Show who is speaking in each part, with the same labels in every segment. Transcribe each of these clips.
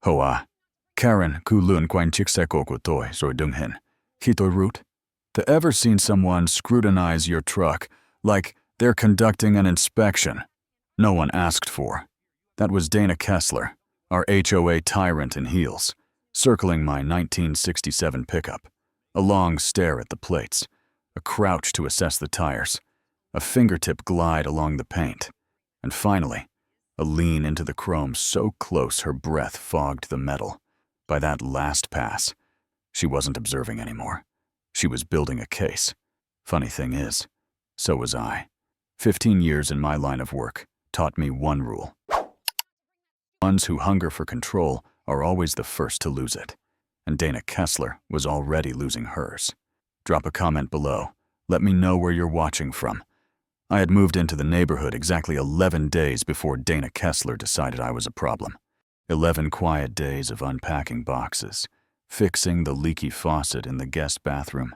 Speaker 1: HOA. Karen kulun kwain chikseko toi so dunghin. Hitoi root. To ever seen someone scrutinize your truck like they're conducting an inspection? No one asked for. That was Dana Kessler, our HOA tyrant in heels, circling my 1967 pickup. A long stare at the plates, a crouch to assess the tires, a fingertip glide along the paint, and finally, a lean into the chrome so close her breath fogged the metal. By that last pass, she wasn't observing anymore. She was building a case. Funny thing is, so was I. 15 years in my line of work taught me one rule. Ones who hunger for control are always the first to lose it. And Dana Kessler was already losing hers. Drop a comment below. Let me know where you're watching from. I had moved into the neighborhood exactly 11 days before Dana Kessler decided I was a problem. 11 quiet days of unpacking boxes, fixing the leaky faucet in the guest bathroom,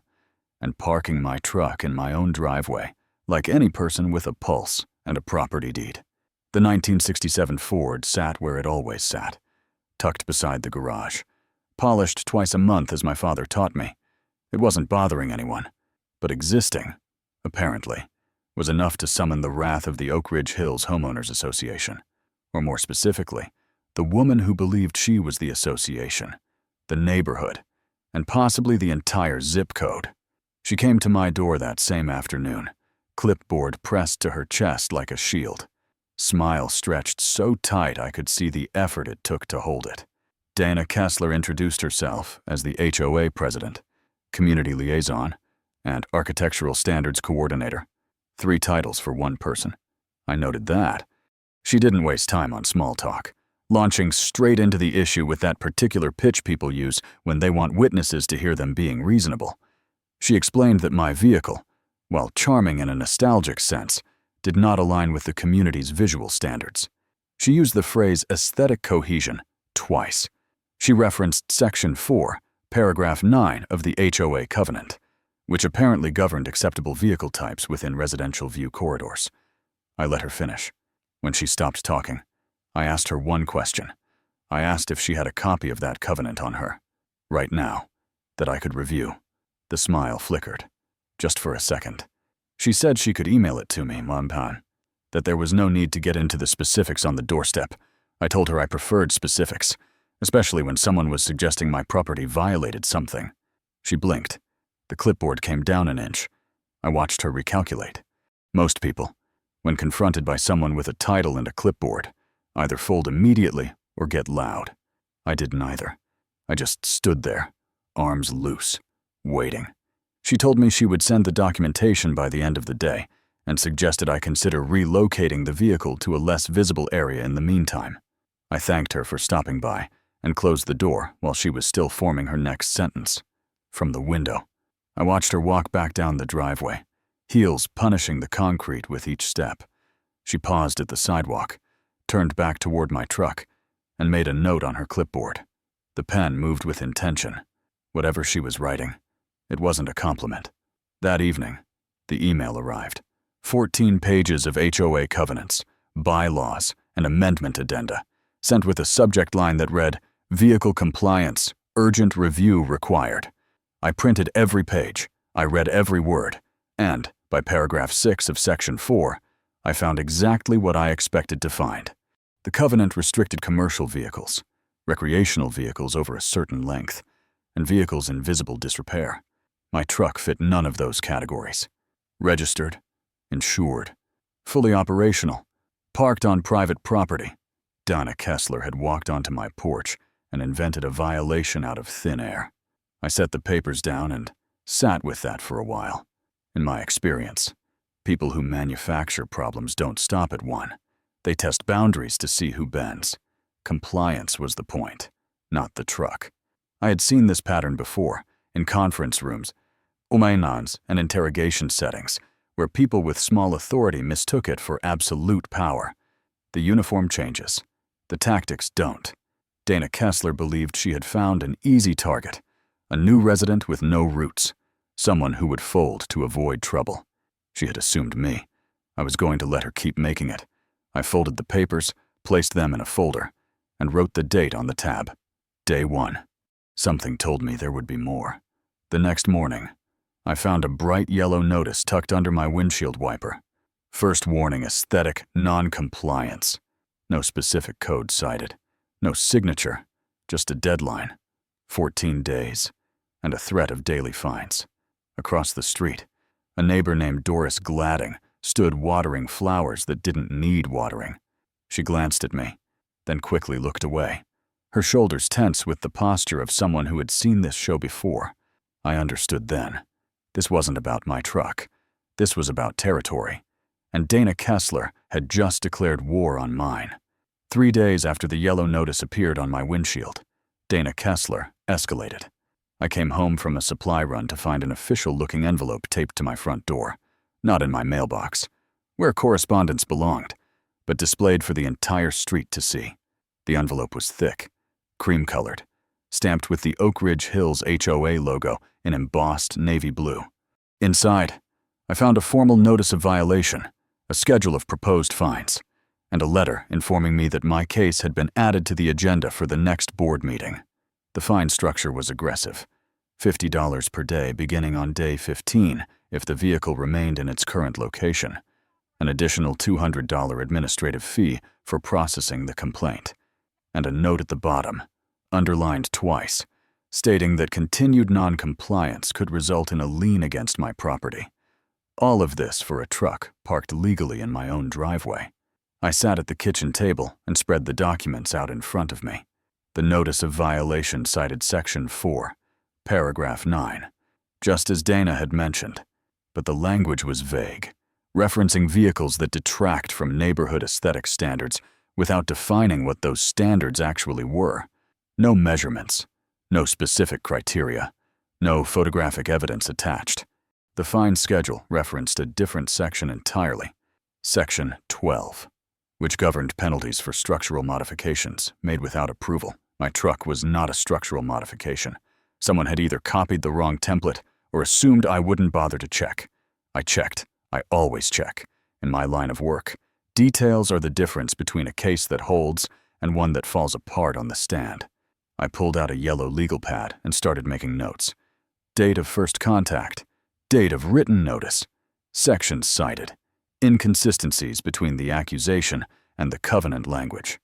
Speaker 1: and parking my truck in my own driveway like any person with a pulse and a property deed. The 1967 Ford sat where it always sat, tucked beside the garage, polished twice a month as my father taught me. It wasn't bothering anyone, but existing, apparently, was enough to summon the wrath of the Oakridge Hills Homeowners Association, or more specifically, the woman who believed she was the association, the neighborhood, and possibly the entire zip code. She came to my door that same afternoon, clipboard pressed to her chest like a shield, smile stretched so tight I could see the effort it took to hold it. Dana Kessler introduced herself as the HOA president, community liaison, and architectural standards coordinator. 3 titles for one person. I noted that. She didn't waste time on small talk, launching straight into the issue with that particular pitch people use when they want witnesses to hear them being reasonable. She explained that my vehicle, while charming in a nostalgic sense, did not align with the community's visual standards. She used the phrase aesthetic cohesion twice. She referenced Section 4, Paragraph 9 of the HOA Covenant, which apparently governed acceptable vehicle types within residential view corridors. I let her finish. When she stopped talking, I asked her one question. I asked if she had a copy of that covenant on her, right now, that I could review. The smile flickered, just for a second. She said she could email it to me, Mampan, that there was no need to get into the specifics on the doorstep. I told her I preferred specifics, especially when someone was suggesting my property violated something. She blinked. The clipboard came down an inch. I watched her recalculate. Most people, when confronted by someone with a title and a clipboard, either fold immediately or get loud. I did neither. I just stood there, arms loose, waiting. She told me she would send the documentation by the end of the day and suggested I consider relocating the vehicle to a less visible area in the meantime. I thanked her for stopping by and closed the door while she was still forming her next sentence. From the window, I watched her walk back down the driveway, heels punishing the concrete with each step. She paused at the sidewalk, turned back toward my truck, and made a note on her clipboard. The pen moved with intention. Whatever she was writing, it wasn't a compliment. That evening, the email arrived. 14 pages of HOA covenants, bylaws, and amendment addenda, sent with a subject line that read, "Vehicle compliance, urgent review required." I printed every page, I read every word, and, by paragraph 6 of Section 4, I found exactly what I expected to find. The covenant restricted commercial vehicles, recreational vehicles over a certain length, and vehicles in visible disrepair. My truck fit none of those categories. Registered, insured, fully operational, parked on private property. Dana Kessler had walked onto my porch and invented a violation out of thin air. I set the papers down and sat with that for a while. In my experience, people who manufacture problems don't stop at one. They test boundaries to see who bends. Compliance was the point, not the truck. I had seen this pattern before, in conference rooms, umainans, and interrogation settings, where people with small authority mistook it for absolute power. The uniform changes. The tactics don't. Dana Kessler believed she had found an easy target, a new resident with no roots, someone who would fold to avoid trouble. She had assumed me. I was going to let her keep making it. I folded the papers, placed them in a folder, and wrote the date on the tab. Day 1. Something told me there would be more. The next morning, I found a bright yellow notice tucked under my windshield wiper. First warning: aesthetic non-compliance. No specific code cited. No signature, just a deadline. 14 days, and a threat of daily fines. Across the street, a neighbor named Doris Gladding stood watering flowers that didn't need watering. She glanced at me, then quickly looked away, her shoulders tense with the posture of someone who had seen this show before. I understood then. This wasn't about my truck. This was about territory. And Dana Kessler had just declared war on mine. 3 days after the yellow notice appeared on my windshield, Dana Kessler escalated. I came home from a supply run to find an official-looking envelope taped to my front door, not in my mailbox, where correspondence belonged, but displayed for the entire street to see. The envelope was thick, cream-colored, stamped with the Oakridge Hills HOA logo in embossed navy blue. Inside, I found a formal notice of violation, a schedule of proposed fines, and a letter informing me that my case had been added to the agenda for the next board meeting. The fine structure was aggressive: $50 per day beginning on day 15 if the vehicle remained in its current location, an additional $200 administrative fee for processing the complaint, and a note at the bottom, underlined twice, stating that continued non-compliance could result in a lien against my property. All of this for a truck parked legally in my own driveway. I sat at the kitchen table and spread the documents out in front of me. The notice of violation cited Section 4, Paragraph 9, just as Dana had mentioned, but the language was vague, referencing vehicles that detract from neighborhood aesthetic standards without defining what those standards actually were. No measurements, no specific criteria, no photographic evidence attached. The fine schedule referenced a different section entirely, Section 12, which governed penalties for structural modifications made without approval. My truck was not a structural modification. Someone had either copied the wrong template or assumed I wouldn't bother to check. I checked. I always check. In my line of work, details are the difference between a case that holds and one that falls apart on the stand. I pulled out a yellow legal pad and started making notes. Date of first contact. Date of written notice. Sections cited. Inconsistencies between the accusation and the covenant language.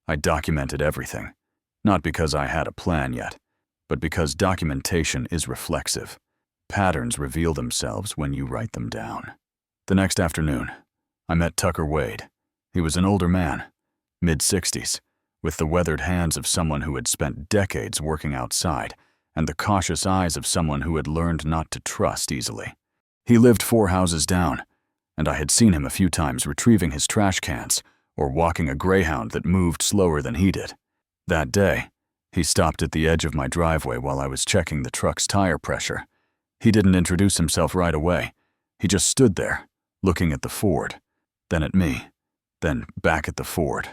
Speaker 1: I documented everything, not because I had a plan yet, but because documentation is reflexive. Patterns reveal themselves when you write them down. The next afternoon, I met Tucker Wade. He was an older man, mid-60s, with the weathered hands of someone who had spent decades working outside and the cautious eyes of someone who had learned not to trust easily. He lived 4 houses down, and I had seen him a few times retrieving his trash cans or walking a greyhound that moved slower than he did. That day, he stopped at the edge of my driveway while I was checking the truck's tire pressure. He didn't introduce himself right away. He just stood there, looking at the Ford, then at me, then back at the Ford.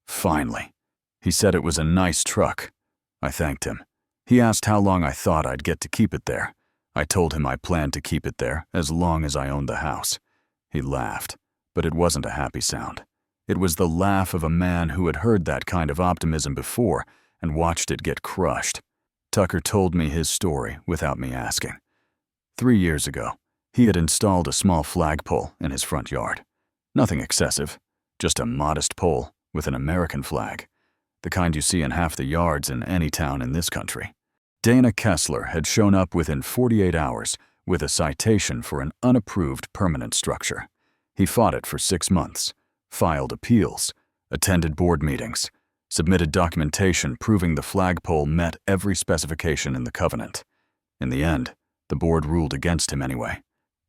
Speaker 1: Finally, he said it was a nice truck. I thanked him. He asked how long I thought I'd get to keep it there. I told him I planned to keep it there as long as I owned the house. He laughed, but it wasn't a happy sound. It was the laugh of a man who had heard that kind of optimism before and watched it get crushed. Tucker told me his story without me asking. 3 years ago, he had installed a small flagpole in his front yard. Nothing excessive, just a modest pole with an American flag, the kind you see in half the yards in any town in this country. Dana Kessler had shown up within 48 hours with a citation for an unapproved permanent structure. He fought it for 6 months, filed appeals, attended board meetings, submitted documentation proving the flagpole met every specification in the covenant. In the end, the board ruled against him anyway.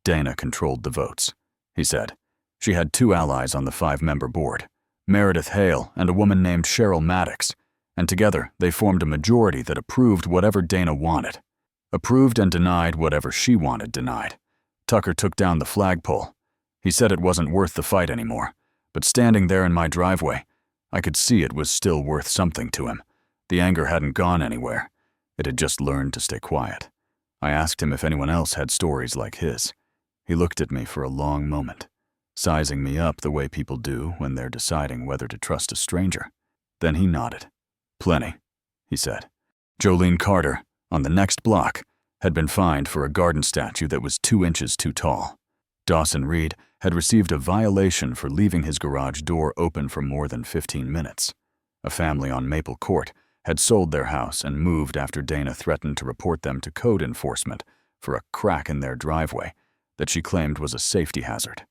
Speaker 1: Dana controlled the votes. He said she had 2 allies on the 5-member board, Meredith Hale and a woman named Cheryl Maddox, and together they formed a majority that approved whatever Dana wanted. Approved and denied whatever she wanted denied. Tucker took down the flagpole. He said it wasn't worth the fight anymore, but standing there in my driveway, I could see it was still worth something to him. The anger hadn't gone anywhere. It had just learned to stay quiet. I asked him if anyone else had stories like his. He looked at me for a long moment, sizing me up the way people do when they're deciding whether to trust a stranger. Then he nodded. Plenty, he said. Jolene Carter, on the next block, had been fined for a garden statue that was 2 inches too tall. Dawson Reed had received a violation for leaving his garage door open for more than 15 minutes. A family on Maple Court had sold their house and moved after Dana threatened to report them to code enforcement for a crack in their driveway that she claimed was a safety hazard.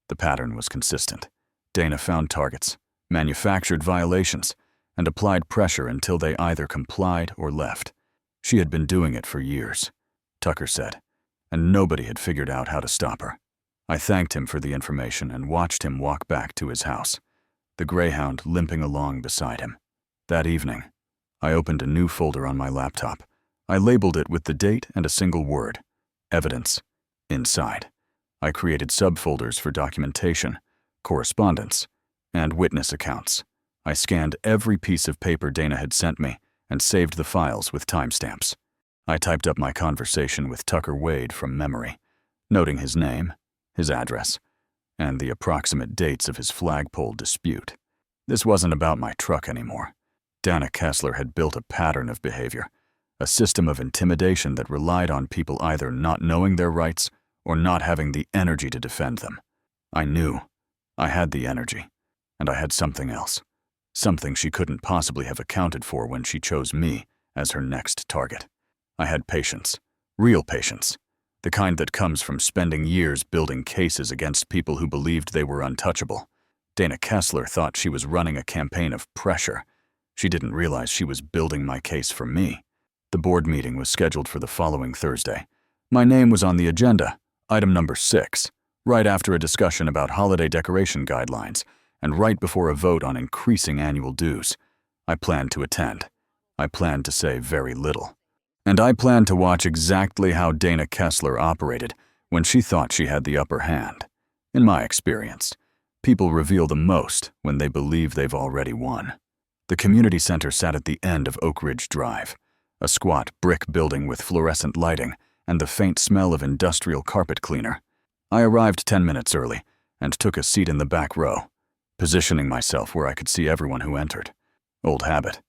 Speaker 1: The pattern was consistent. Dana found targets, manufactured violations, and applied pressure until they either complied or left. She had been doing it for years, Tucker said, and nobody had figured out how to stop her. I thanked him for the information and watched him walk back to his house, the Greyhound limping along beside him. That evening, I opened a new folder on my laptop. I labeled it with the date and a single word, evidence, inside. I created subfolders for documentation, correspondence, and witness accounts. I scanned every piece of paper Dana had sent me and saved the files with timestamps. I typed up my conversation with Tucker Wade from memory, noting his name, his address, and the approximate dates of his flagpole dispute. This wasn't about my truck anymore. Dana Kessler had built a pattern of behavior, a system of intimidation that relied on people either not knowing their rights or not having the energy to defend them. I knew. I had the energy, and I had something else. Something she couldn't possibly have accounted for when she chose me as her next target. I had patience, real patience, the kind that comes from spending years building cases against people who believed they were untouchable. Dana Kessler thought she was running a campaign of pressure. She didn't realize she was building my case for me. The board meeting was scheduled for the following Thursday. My name was on the agenda, item number 6, right after a discussion about holiday decoration guidelines and right before a vote on increasing annual dues. I planned to attend. I planned to say very little. And I planned to watch exactly how Dana Kessler operated when she thought she had the upper hand. In my experience, people reveal the most when they believe they've already won. The community center sat at the end of Oakridge Drive, a squat brick building with fluorescent lighting and the faint smell of industrial carpet cleaner. I arrived 10 minutes early and took a seat in the back row, positioning myself where I could see everyone who entered. Old habit.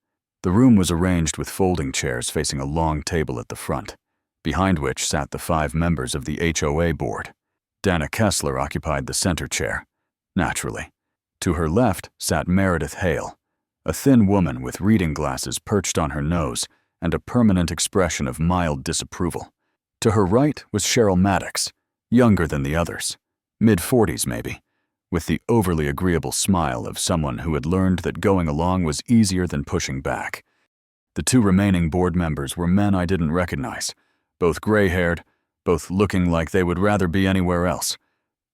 Speaker 1: The room was arranged with folding chairs facing a long table at the front, behind which sat the 5 members of the HOA board. Dana Kessler occupied the center chair, naturally. To her left sat Meredith Hale, a thin woman with reading glasses perched on her nose and a permanent expression of mild disapproval. To her right was Cheryl Maddox, younger than the others, mid-40s maybe, with the overly agreeable smile of someone who had learned that going along was easier than pushing back. The 2 remaining board members were men I didn't recognize, both gray-haired, both looking like they would rather be anywhere else.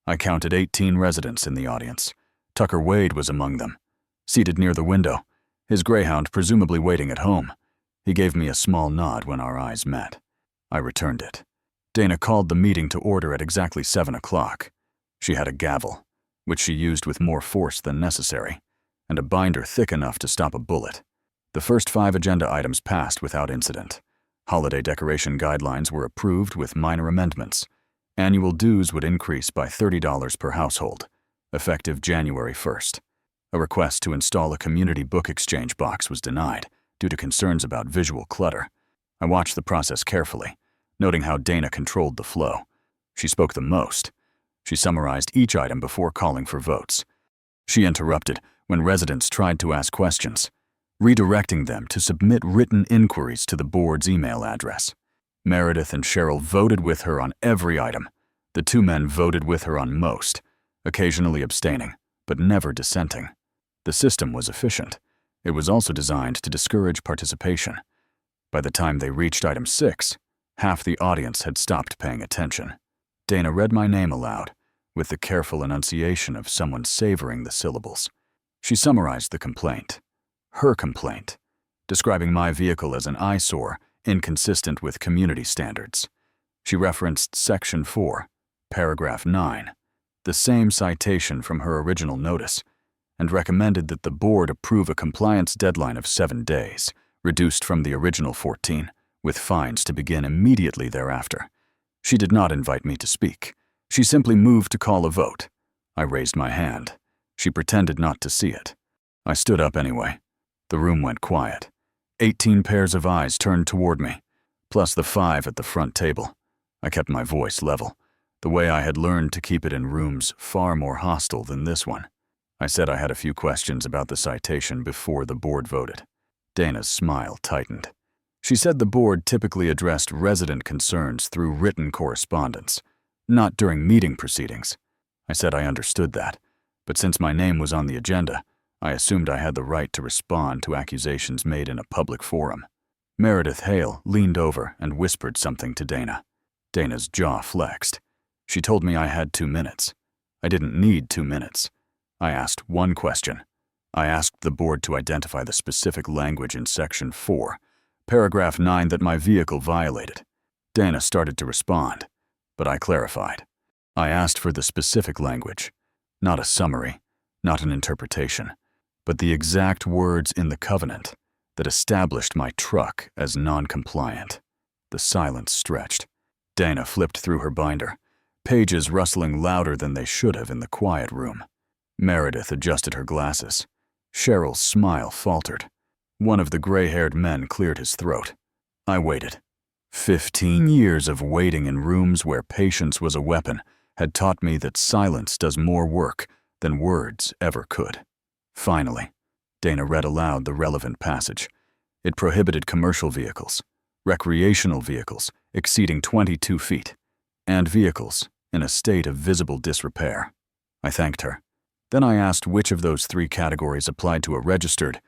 Speaker 1: I counted 18 residents in the audience. Tucker Wade was among them, seated near the window, his Greyhound presumably waiting at home. He gave me a small nod when our eyes met. I returned it. Dana called the meeting to order at exactly 7 o'clock. She had a gavel, which she used with more force than necessary, and a binder thick enough to stop a bullet. The first 5 agenda items passed without incident. Holiday decoration guidelines were approved with minor amendments. Annual dues would increase by $30 per household, effective January 1st. A request to install a community book exchange box was denied due to concerns about visual clutter. I watched the process carefully, noting how Dana controlled the flow. She spoke the most. She summarized each item before calling for votes. She interrupted when residents tried to ask questions, redirecting them to submit written inquiries to the board's email address. Meredith and Cheryl voted with her on every item. The 2 men voted with her on most, occasionally abstaining, but never dissenting. The system was efficient. It was also designed to discourage participation. By the time they reached item 6, half the audience had stopped paying attention. Dana read my name aloud, with the careful enunciation of someone savoring the syllables. She summarized the complaint, her complaint, describing my vehicle as an eyesore inconsistent with community standards. She referenced Section 4, Paragraph 9, the same citation from her original notice, and recommended that the board approve a compliance deadline of 7 days, reduced from the original 14, with fines to begin immediately thereafter. She did not invite me to speak. She simply moved to call a vote. I raised my hand. She pretended not to see it. I stood up anyway. The room went quiet. 18 pairs of eyes turned toward me, plus the 5 at the front table. I kept my voice level, the way I had learned to keep it in rooms far more hostile than this one. I said I had a few questions about the citation before the board voted. Dana's smile tightened. She said the board typically addressed resident concerns through written correspondence, not during meeting proceedings. I said I understood that, but since my name was on the agenda, I assumed I had the right to respond to accusations made in a public forum. Meredith Hale leaned over and whispered something to Dana. Dana's jaw flexed. She told me I had 2 minutes. I didn't need 2 minutes. I asked one question. I asked the board to identify the specific language in Section 4, Paragraph 9 that my vehicle violated. Dana started to respond, but I clarified. I asked for the specific language, not a summary, not an interpretation, but the exact words in the covenant that established my truck as non-compliant. The silence stretched. Dana flipped through her binder, pages rustling louder than they should have in the quiet room. Meredith adjusted her glasses. Cheryl's smile faltered. One of the gray-haired men cleared his throat. I waited. 15 years of waiting in rooms where patience was a weapon had taught me that silence does more work than words ever could. Finally, Dana read aloud the relevant passage. It prohibited commercial vehicles, recreational vehicles exceeding 22 feet, and vehicles in a state of visible disrepair. I thanked her. Then I asked which of those 3 categories applied to a registered,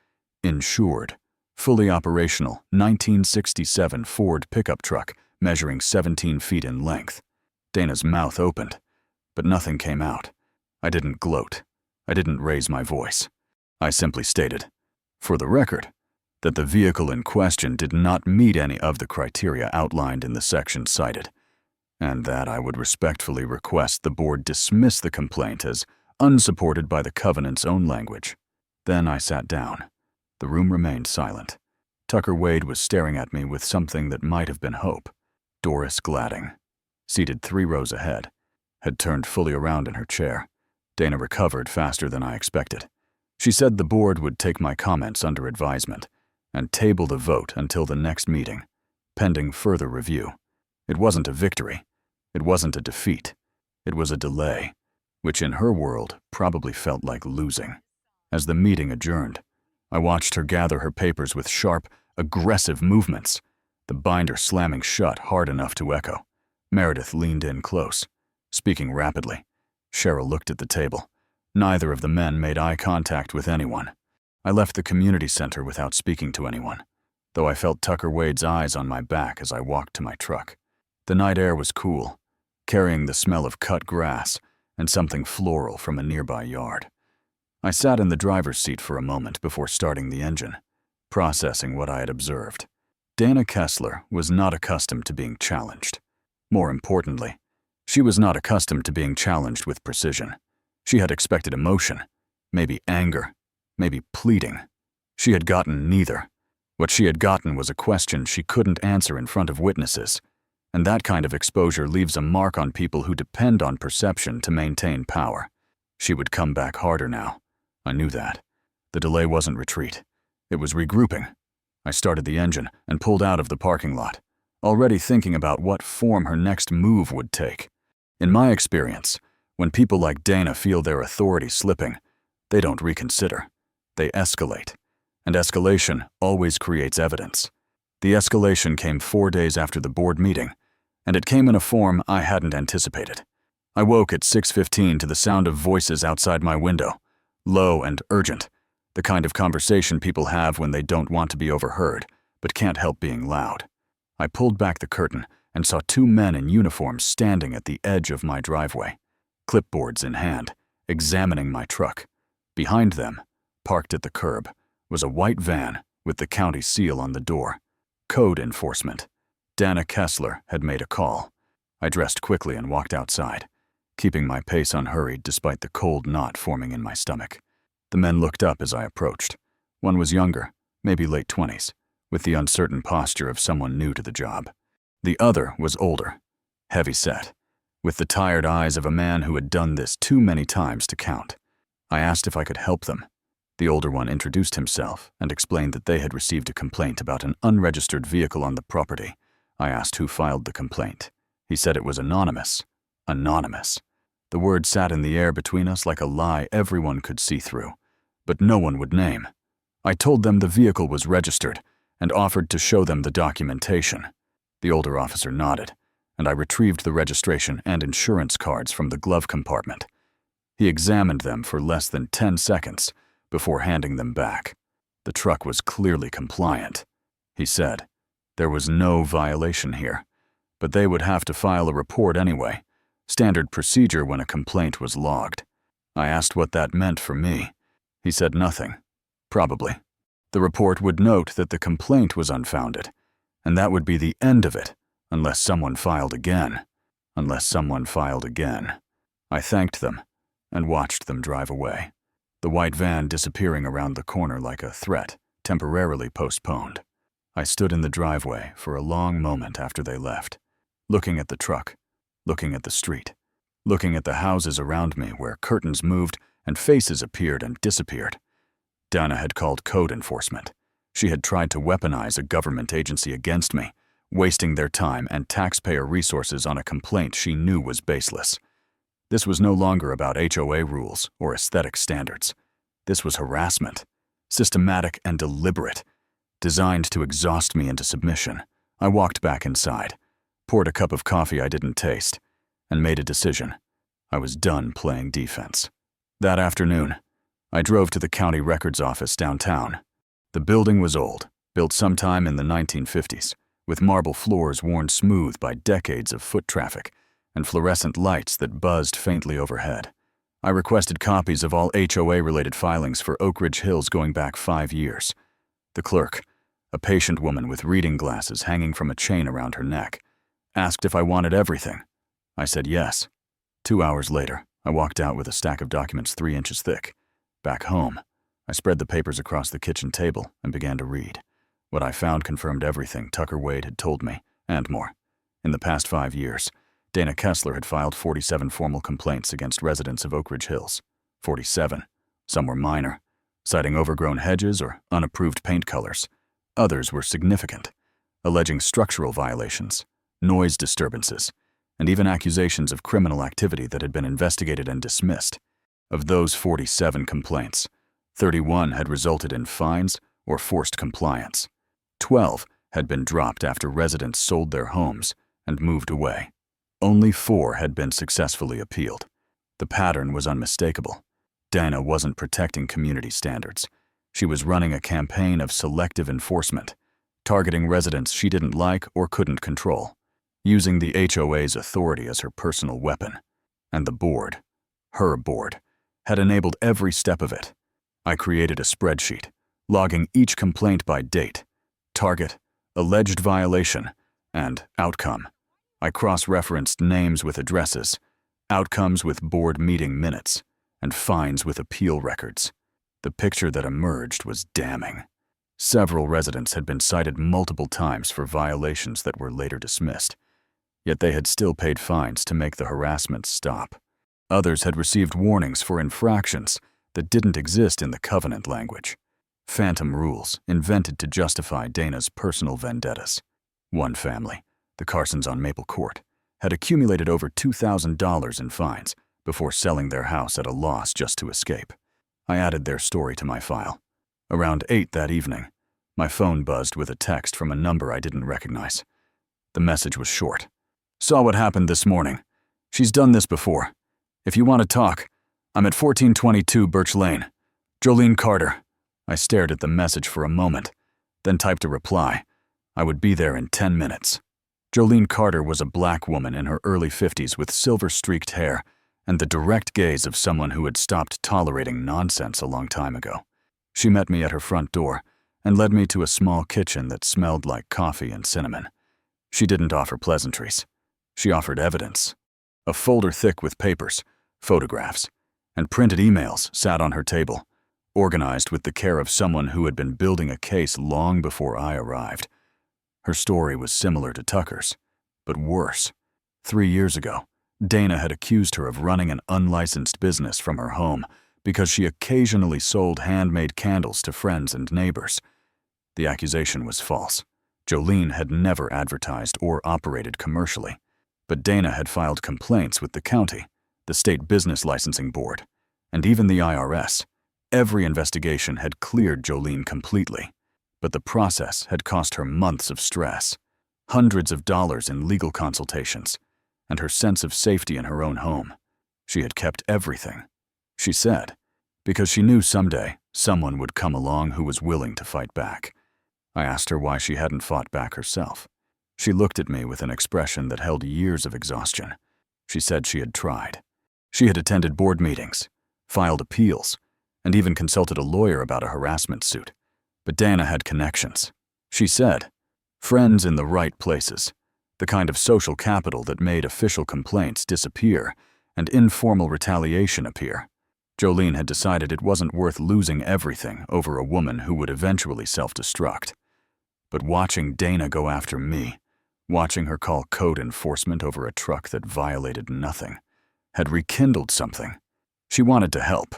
Speaker 1: insured, fully operational 1967 Ford pickup truck measuring 17 feet in length. Dana's mouth opened, but nothing came out. I didn't gloat. I didn't raise my voice. I simply stated, for the record, that the vehicle in question did not meet any of the criteria outlined in the section cited, and that I would respectfully request the board dismiss the complaint as unsupported by the covenant's own language. Then I sat down. The room remained silent. Tucker Wade was staring at me with something that might have been hope. Doris Gladding, seated 3 rows ahead, had turned fully around in her chair. Dana recovered faster than I expected. She said the board would take my comments under advisement and table the vote until the next meeting, pending further review. It wasn't a victory. It wasn't a defeat. It was a delay, which in her world probably felt like losing. As the meeting adjourned, I watched her gather her papers with sharp, aggressive movements, the binder slamming shut hard enough to echo. Meredith leaned in close, speaking rapidly. Cheryl looked at the table. Neither of the men made eye contact with anyone. I left the community center without speaking to anyone, though I felt Tucker Wade's eyes on my back as I walked to my truck. The night air was cool, carrying the smell of cut grass and something floral from a nearby yard. I sat in the driver's seat for a moment before starting the engine, processing what I had observed. Dana Kessler was not accustomed to being challenged. More importantly, she was not accustomed to being challenged with precision. She had expected emotion, maybe anger, maybe pleading. She had gotten neither. What she had gotten was a question she couldn't answer in front of witnesses, and that kind of exposure leaves a mark on people who depend on perception to maintain power. She would come back harder now. I knew that. The delay wasn't retreat. It was regrouping. I started the engine and pulled out of the parking lot, already thinking about what form her next move would take. In my experience, when people like Dana feel their authority slipping, they don't reconsider. They escalate. And escalation always creates evidence. The escalation came 4 days after the board meeting, and it came in a form I hadn't anticipated. I woke at 6:15 to the sound of voices outside my window, low and urgent, the kind of conversation people have when they don't want to be overheard, but can't help being loud. I pulled back the curtain and saw 2 men in uniform standing at the edge of my driveway, clipboards in hand, examining my truck. Behind them, parked at the curb, was a white van with the county seal on the door. Code enforcement. Dana Kessler had made a call. I dressed quickly and walked outside, keeping my pace unhurried despite the cold knot forming in my stomach. The men looked up as I approached. One was younger, maybe late 20s, with the uncertain posture of someone new to the job. The other was older, heavy-set, with the tired eyes of a man who had done this too many times to count. I asked if I could help them. The older one introduced himself and explained that they had received a complaint about an unregistered vehicle on the property. I asked who filed the complaint. He said it was anonymous. Anonymous. The word sat in the air between us like a lie everyone could see through, but no one would name. I told them the vehicle was registered and offered to show them the documentation. The older officer nodded, and I retrieved the registration and insurance cards from the glove compartment. He examined them for less than 10 seconds before handing them back. The truck was clearly compliant. He said, there was no violation here, but they would have to file a report anyway, standard procedure when a complaint was logged. I asked what that meant for me. He said nothing. Probably. The report would note that the complaint was unfounded, and that would be the end of it, unless someone filed again. Unless someone filed again. I thanked them and watched them drive away, the white van disappearing around the corner like a threat, temporarily postponed. I stood in the driveway for a long moment after they left, looking at the truck, looking at the street, looking at the houses around me where curtains moved and faces appeared and disappeared. Dana had called code enforcement. She had tried to weaponize a government agency against me, wasting their time and taxpayer resources on a complaint she knew was baseless. This was no longer about HOA rules or aesthetic standards. This was harassment, systematic and deliberate, designed to exhaust me into submission. I walked back inside, poured a cup of coffee I didn't taste, and made a decision. I was done playing defense. That afternoon, I drove to the county records office downtown. The building was old, built sometime in the 1950s, with marble floors worn smooth by decades of foot traffic and fluorescent lights that buzzed faintly overhead. I requested copies of all HOA-related filings for Oakridge Hills going back 5 years. The clerk, a patient woman with reading glasses hanging from a chain around her neck, asked if I wanted everything. I said yes. 2 hours later, I walked out with a stack of documents 3 inches thick. Back home, I spread the papers across the kitchen table and began to read. What I found confirmed everything Tucker Wade had told me, and more. In the past 5 years, Dana Kessler had filed 47 formal complaints against residents of Oakridge Hills. 47. Some were minor, citing overgrown hedges or unapproved paint colors. Others were significant, alleging structural violations, noise disturbances, and even accusations of criminal activity that had been investigated and dismissed. Of those 47 complaints, 31 had resulted in fines or forced compliance. 12 had been dropped after residents sold their homes and moved away. Only 4 had been successfully appealed. The pattern was unmistakable. Dana wasn't protecting community standards. She was running a campaign of selective enforcement, targeting residents she didn't like or couldn't control, using the HOA's authority as her personal weapon. And the board, her board, had enabled every step of it. I created a spreadsheet, logging each complaint by date, target, alleged violation, and outcome. I cross-referenced names with addresses, outcomes with board meeting minutes, and fines with appeal records. The picture that emerged was damning. Several residents had been cited multiple times for violations that were later dismissed, yet they had still paid fines to make the harassment stop. Others had received warnings for infractions that didn't exist in the covenant language. Phantom rules invented to justify Dana's personal vendettas. One family, the Carsons on Maple Court, had accumulated over $2,000 in fines before selling their house at a loss just to escape. I added their story to my file. Around 8 that evening, my phone buzzed with a text from a number I didn't recognize. The message was short. Saw what happened this morning. She's done this before. If you want to talk, I'm at 1422 Birch Lane. Jolene Carter. I stared at the message for a moment, then typed a reply. I would be there in 10 minutes. Jolene Carter was a black woman in her early 50s with silver-streaked hair and the direct gaze of someone who had stopped tolerating nonsense a long time ago. She met me at her front door and led me to a small kitchen that smelled like coffee and cinnamon. She didn't offer pleasantries. She offered evidence. A folder thick with papers, photographs, and printed emails sat on her table, organized with the care of someone who had been building a case long before I arrived. Her story was similar to Tucker's, but worse. 3 years ago, Dana had accused her of running an unlicensed business from her home because she occasionally sold handmade candles to friends and neighbors. The accusation was false. Jolene had never advertised or operated commercially, but Dana had filed complaints with the county, the state business licensing board, and even the IRS. Every investigation had cleared Jolene completely, but the process had cost her months of stress, hundreds of dollars in legal consultations, and her sense of safety in her own home. She had kept everything, she said, because she knew someday someone would come along who was willing to fight back. I asked her why she hadn't fought back herself. She looked at me with an expression that held years of exhaustion. She said she had tried. She had attended board meetings, filed appeals, and even consulted a lawyer about a harassment suit. But Dana had connections. She said, friends in the right places, the kind of social capital that made official complaints disappear and informal retaliation appear. Jolene had decided it wasn't worth losing everything over a woman who would eventually self-destruct. But watching Dana go after me, watching her call code enforcement over a truck that violated nothing, had rekindled something. She wanted to help.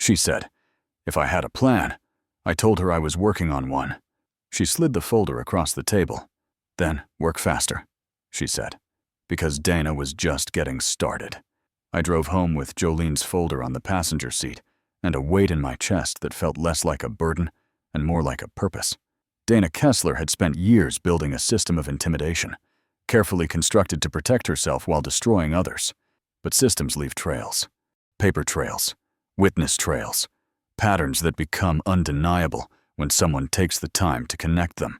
Speaker 1: She said, if I had a plan. I told her I was working on one. She slid the folder across the table. Then work faster, she said, because Dana was just getting started. I drove home with Jolene's folder on the passenger seat and a weight in my chest that felt less like a burden and more like a purpose. Dana Kessler had spent years building a system of intimidation, carefully constructed to protect herself while destroying others. But systems leave trails. Paper trails, witness trails, patterns that become undeniable when someone takes the time to connect them.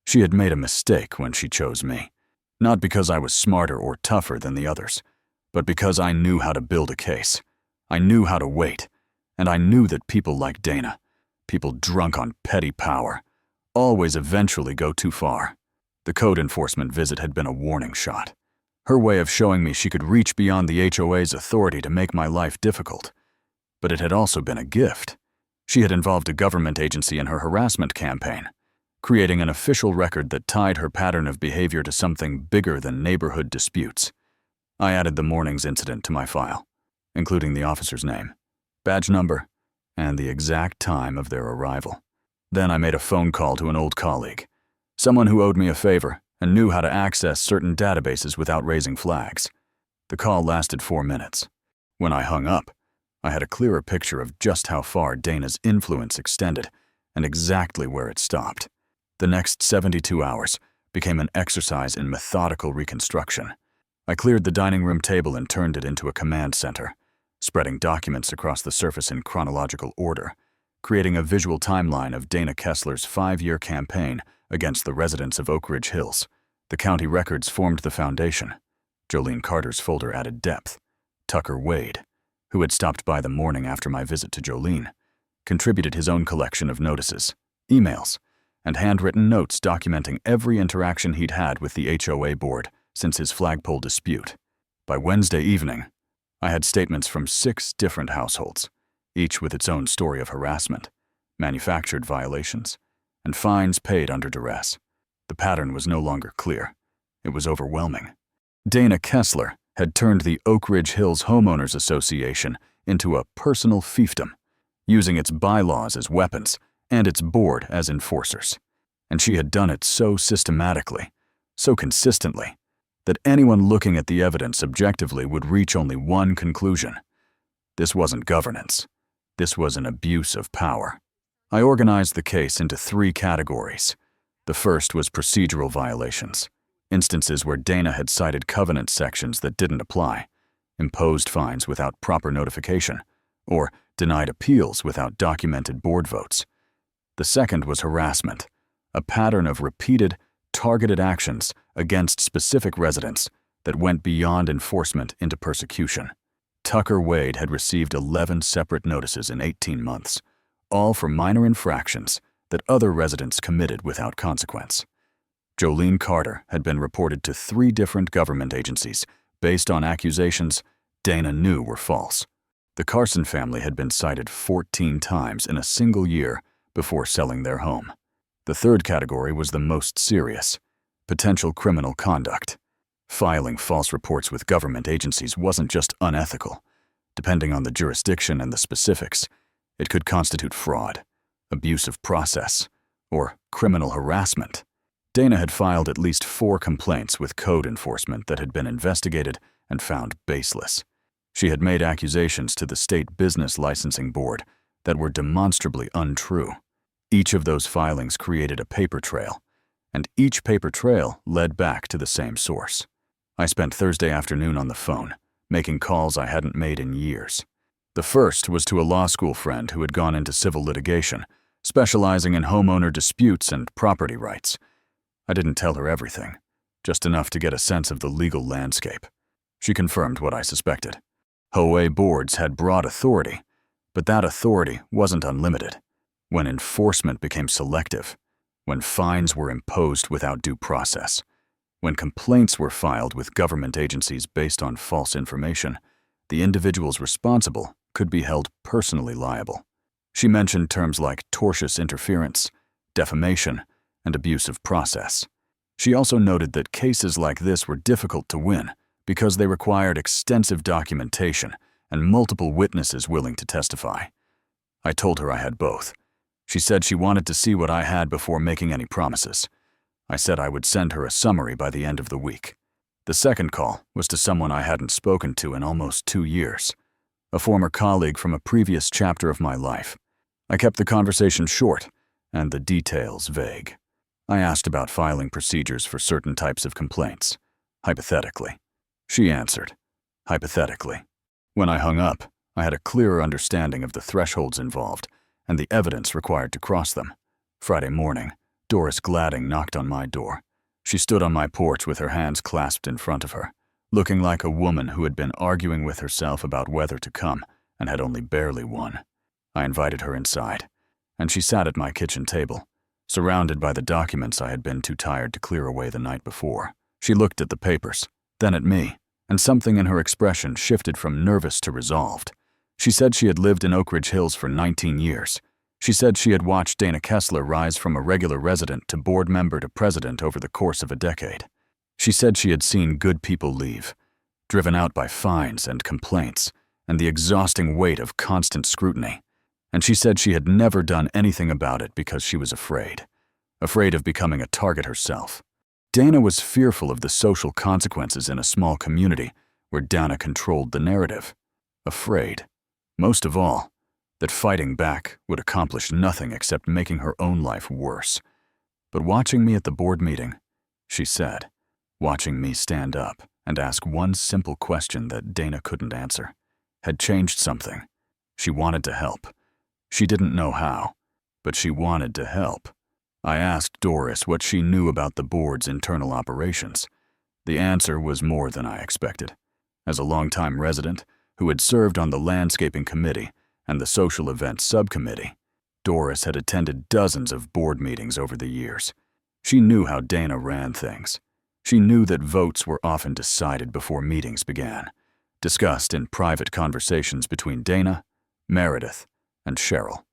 Speaker 1: She had made a mistake when she chose me, not because I was smarter or tougher than the others, but because I knew how to build a case. I knew how to wait, and I knew that people like Dana, people drunk on petty power, always eventually go too far. The code enforcement visit had been a warning shot. Her way of showing me she could reach beyond the HOA's authority to make my life difficult. But it had also been a gift. She had involved a government agency in her harassment campaign, creating an official record that tied her pattern of behavior to something bigger than neighborhood disputes. I added the morning's incident to my file, including the officer's name, badge number, and the exact time of their arrival. Then I made a phone call to an old colleague, someone who owed me a favor and knew how to access certain databases without raising flags. The call lasted 4 minutes. When I hung up, I had a clearer picture of just how far Dana's influence extended and exactly where it stopped. The next 72 hours became an exercise in methodical reconstruction. I cleared the dining room table and turned it into a command center, spreading documents across the surface in chronological order, creating a visual timeline of Dana Kessler's 5-year campaign against the residents of Oakridge Hills. The county records formed the foundation. Jolene Carter's folder added depth. Tucker Wade, who had stopped by the morning after my visit to Jolene, contributed his own collection of notices, emails, and handwritten notes documenting every interaction he'd had with the HOA board since his flagpole dispute. By Wednesday evening, I had statements from 6 different households, each with its own story of harassment, manufactured violations, and fines paid under duress. The pattern was no longer clear. It was overwhelming. Dana Kessler had turned the Oakridge Hills Homeowners Association into a personal fiefdom, using its bylaws as weapons and its board as enforcers. And she had done it so systematically, so consistently, that anyone looking at the evidence objectively would reach only one conclusion. This wasn't governance. This was an abuse of power. I organized the case into 3 categories. The first was procedural violations, instances where Dana had cited covenant sections that didn't apply, imposed fines without proper notification, or denied appeals without documented board votes. The second was harassment, a pattern of repeated, targeted actions against specific residents that went beyond enforcement into persecution. Tucker Wade had received 11 separate notices in 18 months, all for minor infractions that other residents committed without consequence. Jolene Carter had been reported to 3 different government agencies based on accusations Dana knew were false. The Carson family had been cited 14 times in a single year before selling their home. The third category was the most serious: potential criminal conduct. Filing false reports with government agencies wasn't just unethical. Depending on the jurisdiction and the specifics, it could constitute fraud, abuse of process, or criminal harassment. Dana had filed at least 4 complaints with code enforcement that had been investigated and found baseless. She had made accusations to the State Business Licensing Board that were demonstrably untrue. Each of those filings created a paper trail, and each paper trail led back to the same source. I spent Thursday afternoon on the phone, making calls I hadn't made in years. The first was to a law school friend who had gone into civil litigation, specializing in homeowner disputes and property rights. I didn't tell her everything, just enough to get a sense of the legal landscape. She confirmed what I suspected. HOA boards had broad authority, but that authority wasn't unlimited. When enforcement became selective, when fines were imposed without due process, when complaints were filed with government agencies based on false information, the individuals responsible could be held personally liable. She mentioned terms like tortious interference, defamation, and abuse of process. She also noted that cases like this were difficult to win because they required extensive documentation and multiple witnesses willing to testify. I told her I had both. She said she wanted to see what I had before making any promises. I said I would send her a summary by the end of the week. The second call was to someone I hadn't spoken to in almost 2 years, a former colleague from a previous chapter of my life. I kept the conversation short and the details vague. I asked about filing procedures for certain types of complaints, hypothetically. She answered, hypothetically. When I hung up, I had a clearer understanding of the thresholds involved and the evidence required to cross them. Friday morning, Doris Gladding knocked on my door. She stood on my porch with her hands clasped in front of her, looking like a woman who had been arguing with herself about whether to come and had only barely won. I invited her inside, and she sat at my kitchen table, surrounded by the documents I had been too tired to clear away the night before. She looked at the papers, then at me, and something in her expression shifted from nervous to resolved. She said she had lived in Oakridge Hills for 19 years. She said she had watched Dana Kessler rise from a regular resident to board member to president over the course of a decade. She said she had seen good people leave, driven out by fines and complaints and the exhausting weight of constant scrutiny. And she said she had never done anything about it because she was afraid of becoming a target herself. Dana was fearful of the social consequences in a small community where Dana controlled the narrative. Afraid, most of all, that fighting back would accomplish nothing except making her own life worse. But watching me at the board meeting, she said, watching me stand up and ask one simple question that Dana couldn't answer, had changed something. She wanted to help. She didn't know how, but she wanted to help. I asked Doris what she knew about the board's internal operations. The answer was more than I expected. As a longtime resident who had served on the landscaping committee and the social events subcommittee, Doris had attended dozens of board meetings over the years. She knew how Dana ran things. She knew that votes were often decided before meetings began, discussed in private conversations between Dana, Meredith, and Cheryl.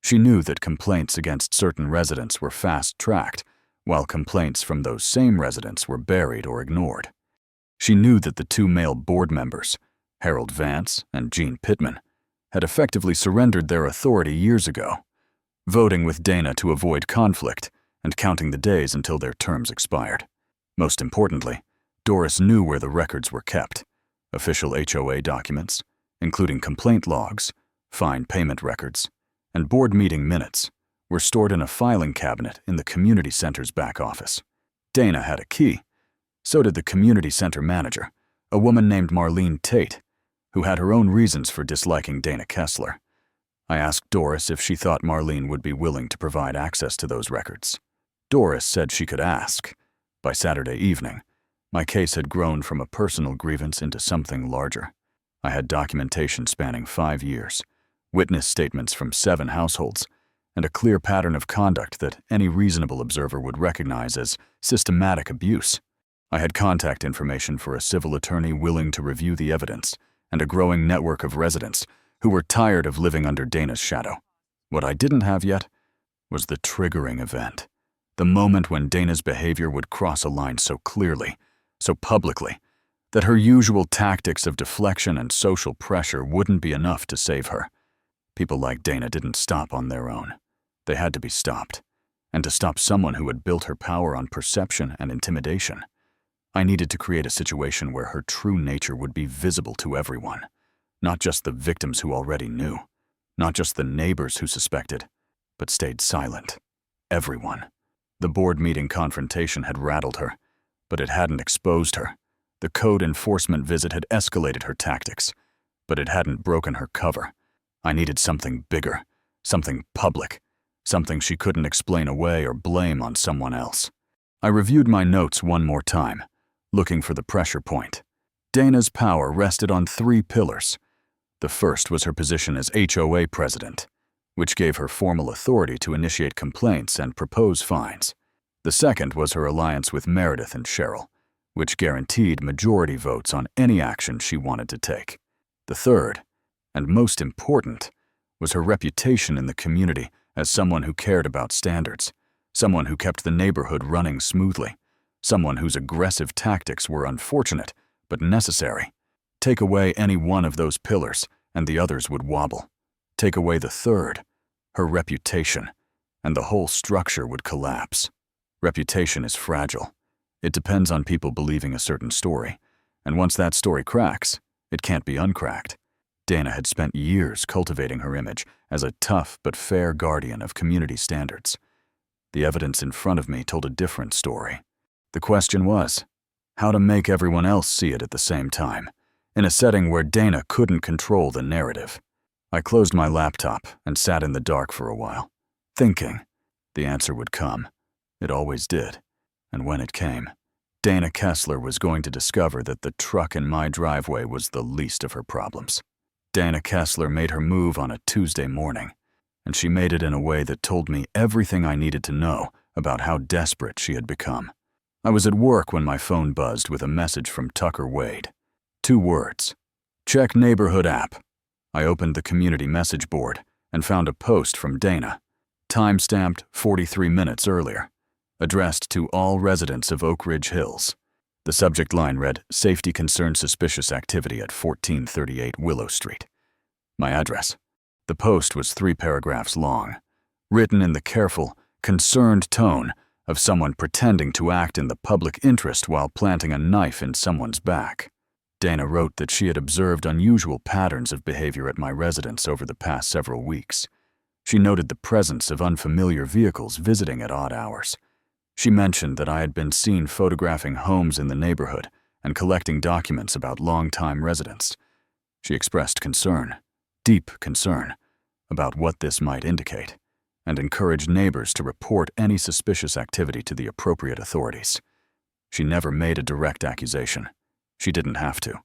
Speaker 1: She knew that complaints against certain residents were fast-tracked, while complaints from those same residents were buried or ignored. She knew that the 2 male board members, Harold Vance and Gene Pittman, had effectively surrendered their authority years ago, voting with Dana to avoid conflict and counting the days until their terms expired. Most importantly, Doris knew where the records were kept. Official HOA documents, including complaint logs, fine payment records, and board meeting minutes, were stored in a filing cabinet in the community center's back office. Dana had a key. So did the community center manager, a woman named Marlene Tate, who had her own reasons for disliking Dana Kessler. I asked Doris if she thought Marlene would be willing to provide access to those records. Doris said she could ask. By Saturday evening, my case had grown from a personal grievance into something larger. I had documentation spanning 5 years, witness statements from 7 households, and a clear pattern of conduct that any reasonable observer would recognize as systematic abuse. I had contact information for a civil attorney willing to review the evidence, and a growing network of residents who were tired of living under Dana's shadow. What I didn't have yet was the triggering event, the moment when Dana's behavior would cross a line so clearly, so publicly, that her usual tactics of deflection and social pressure wouldn't be enough to save her. People like Dana didn't stop on their own. They had to be stopped. And to stop someone who had built her power on perception and intimidation, I needed to create a situation where her true nature would be visible to everyone, not just the victims who already knew, not just the neighbors who suspected, but stayed silent. Everyone. The board meeting confrontation had rattled her, but it hadn't exposed her. The code enforcement visit had escalated her tactics, but it hadn't broken her cover. I needed something bigger, something public, something she couldn't explain away or blame on someone else. I reviewed my notes one more time, looking for the pressure point. Dana's power rested on 3 pillars. The first was her position as HOA president, which gave her formal authority to initiate complaints and propose fines. The second was her alliance with Meredith and Cheryl, which guaranteed majority votes on any action she wanted to take. The third, and most important, was her reputation in the community as someone who cared about standards, someone who kept the neighborhood running smoothly, someone whose aggressive tactics were unfortunate but necessary. Take away any one of those pillars, and the others would wobble. Take away the third, her reputation, and the whole structure would collapse. Reputation is fragile. It depends on people believing a certain story, and once that story cracks, it can't be uncracked. Dana had spent years cultivating her image as a tough but fair guardian of community standards. The evidence in front of me told a different story. The question was, how to make everyone else see it at the same time, in a setting where Dana couldn't control the narrative. I closed my laptop and sat in the dark for a while, thinking the answer would come. It always did. And when it came, Dana Kessler was going to discover that the truck in my driveway was the least of her problems. Dana Kessler made her move on a Tuesday morning, and she made it in a way that told me everything I needed to know about how desperate she had become. I was at work when my phone buzzed with a message from Tucker Wade. 2 words. Check neighborhood app. I opened the community message board and found a post from Dana, time-stamped 43 minutes earlier, addressed to all residents of Oakridge Hills. The subject line read, "Safety concern suspicious activity at 1438 Willow Street." My address. The post was 3 paragraphs long, written in the careful, concerned tone of someone pretending to act in the public interest while planting a knife in someone's back. Dana wrote that she had observed unusual patterns of behavior at my residence over the past several weeks. She noted the presence of unfamiliar vehicles visiting at odd hours. She mentioned that I had been seen photographing homes in the neighborhood and collecting documents about longtime residents. She expressed concern, deep concern, about what this might indicate, and encouraged neighbors to report any suspicious activity to the appropriate authorities. She never made a direct accusation. She didn't have to.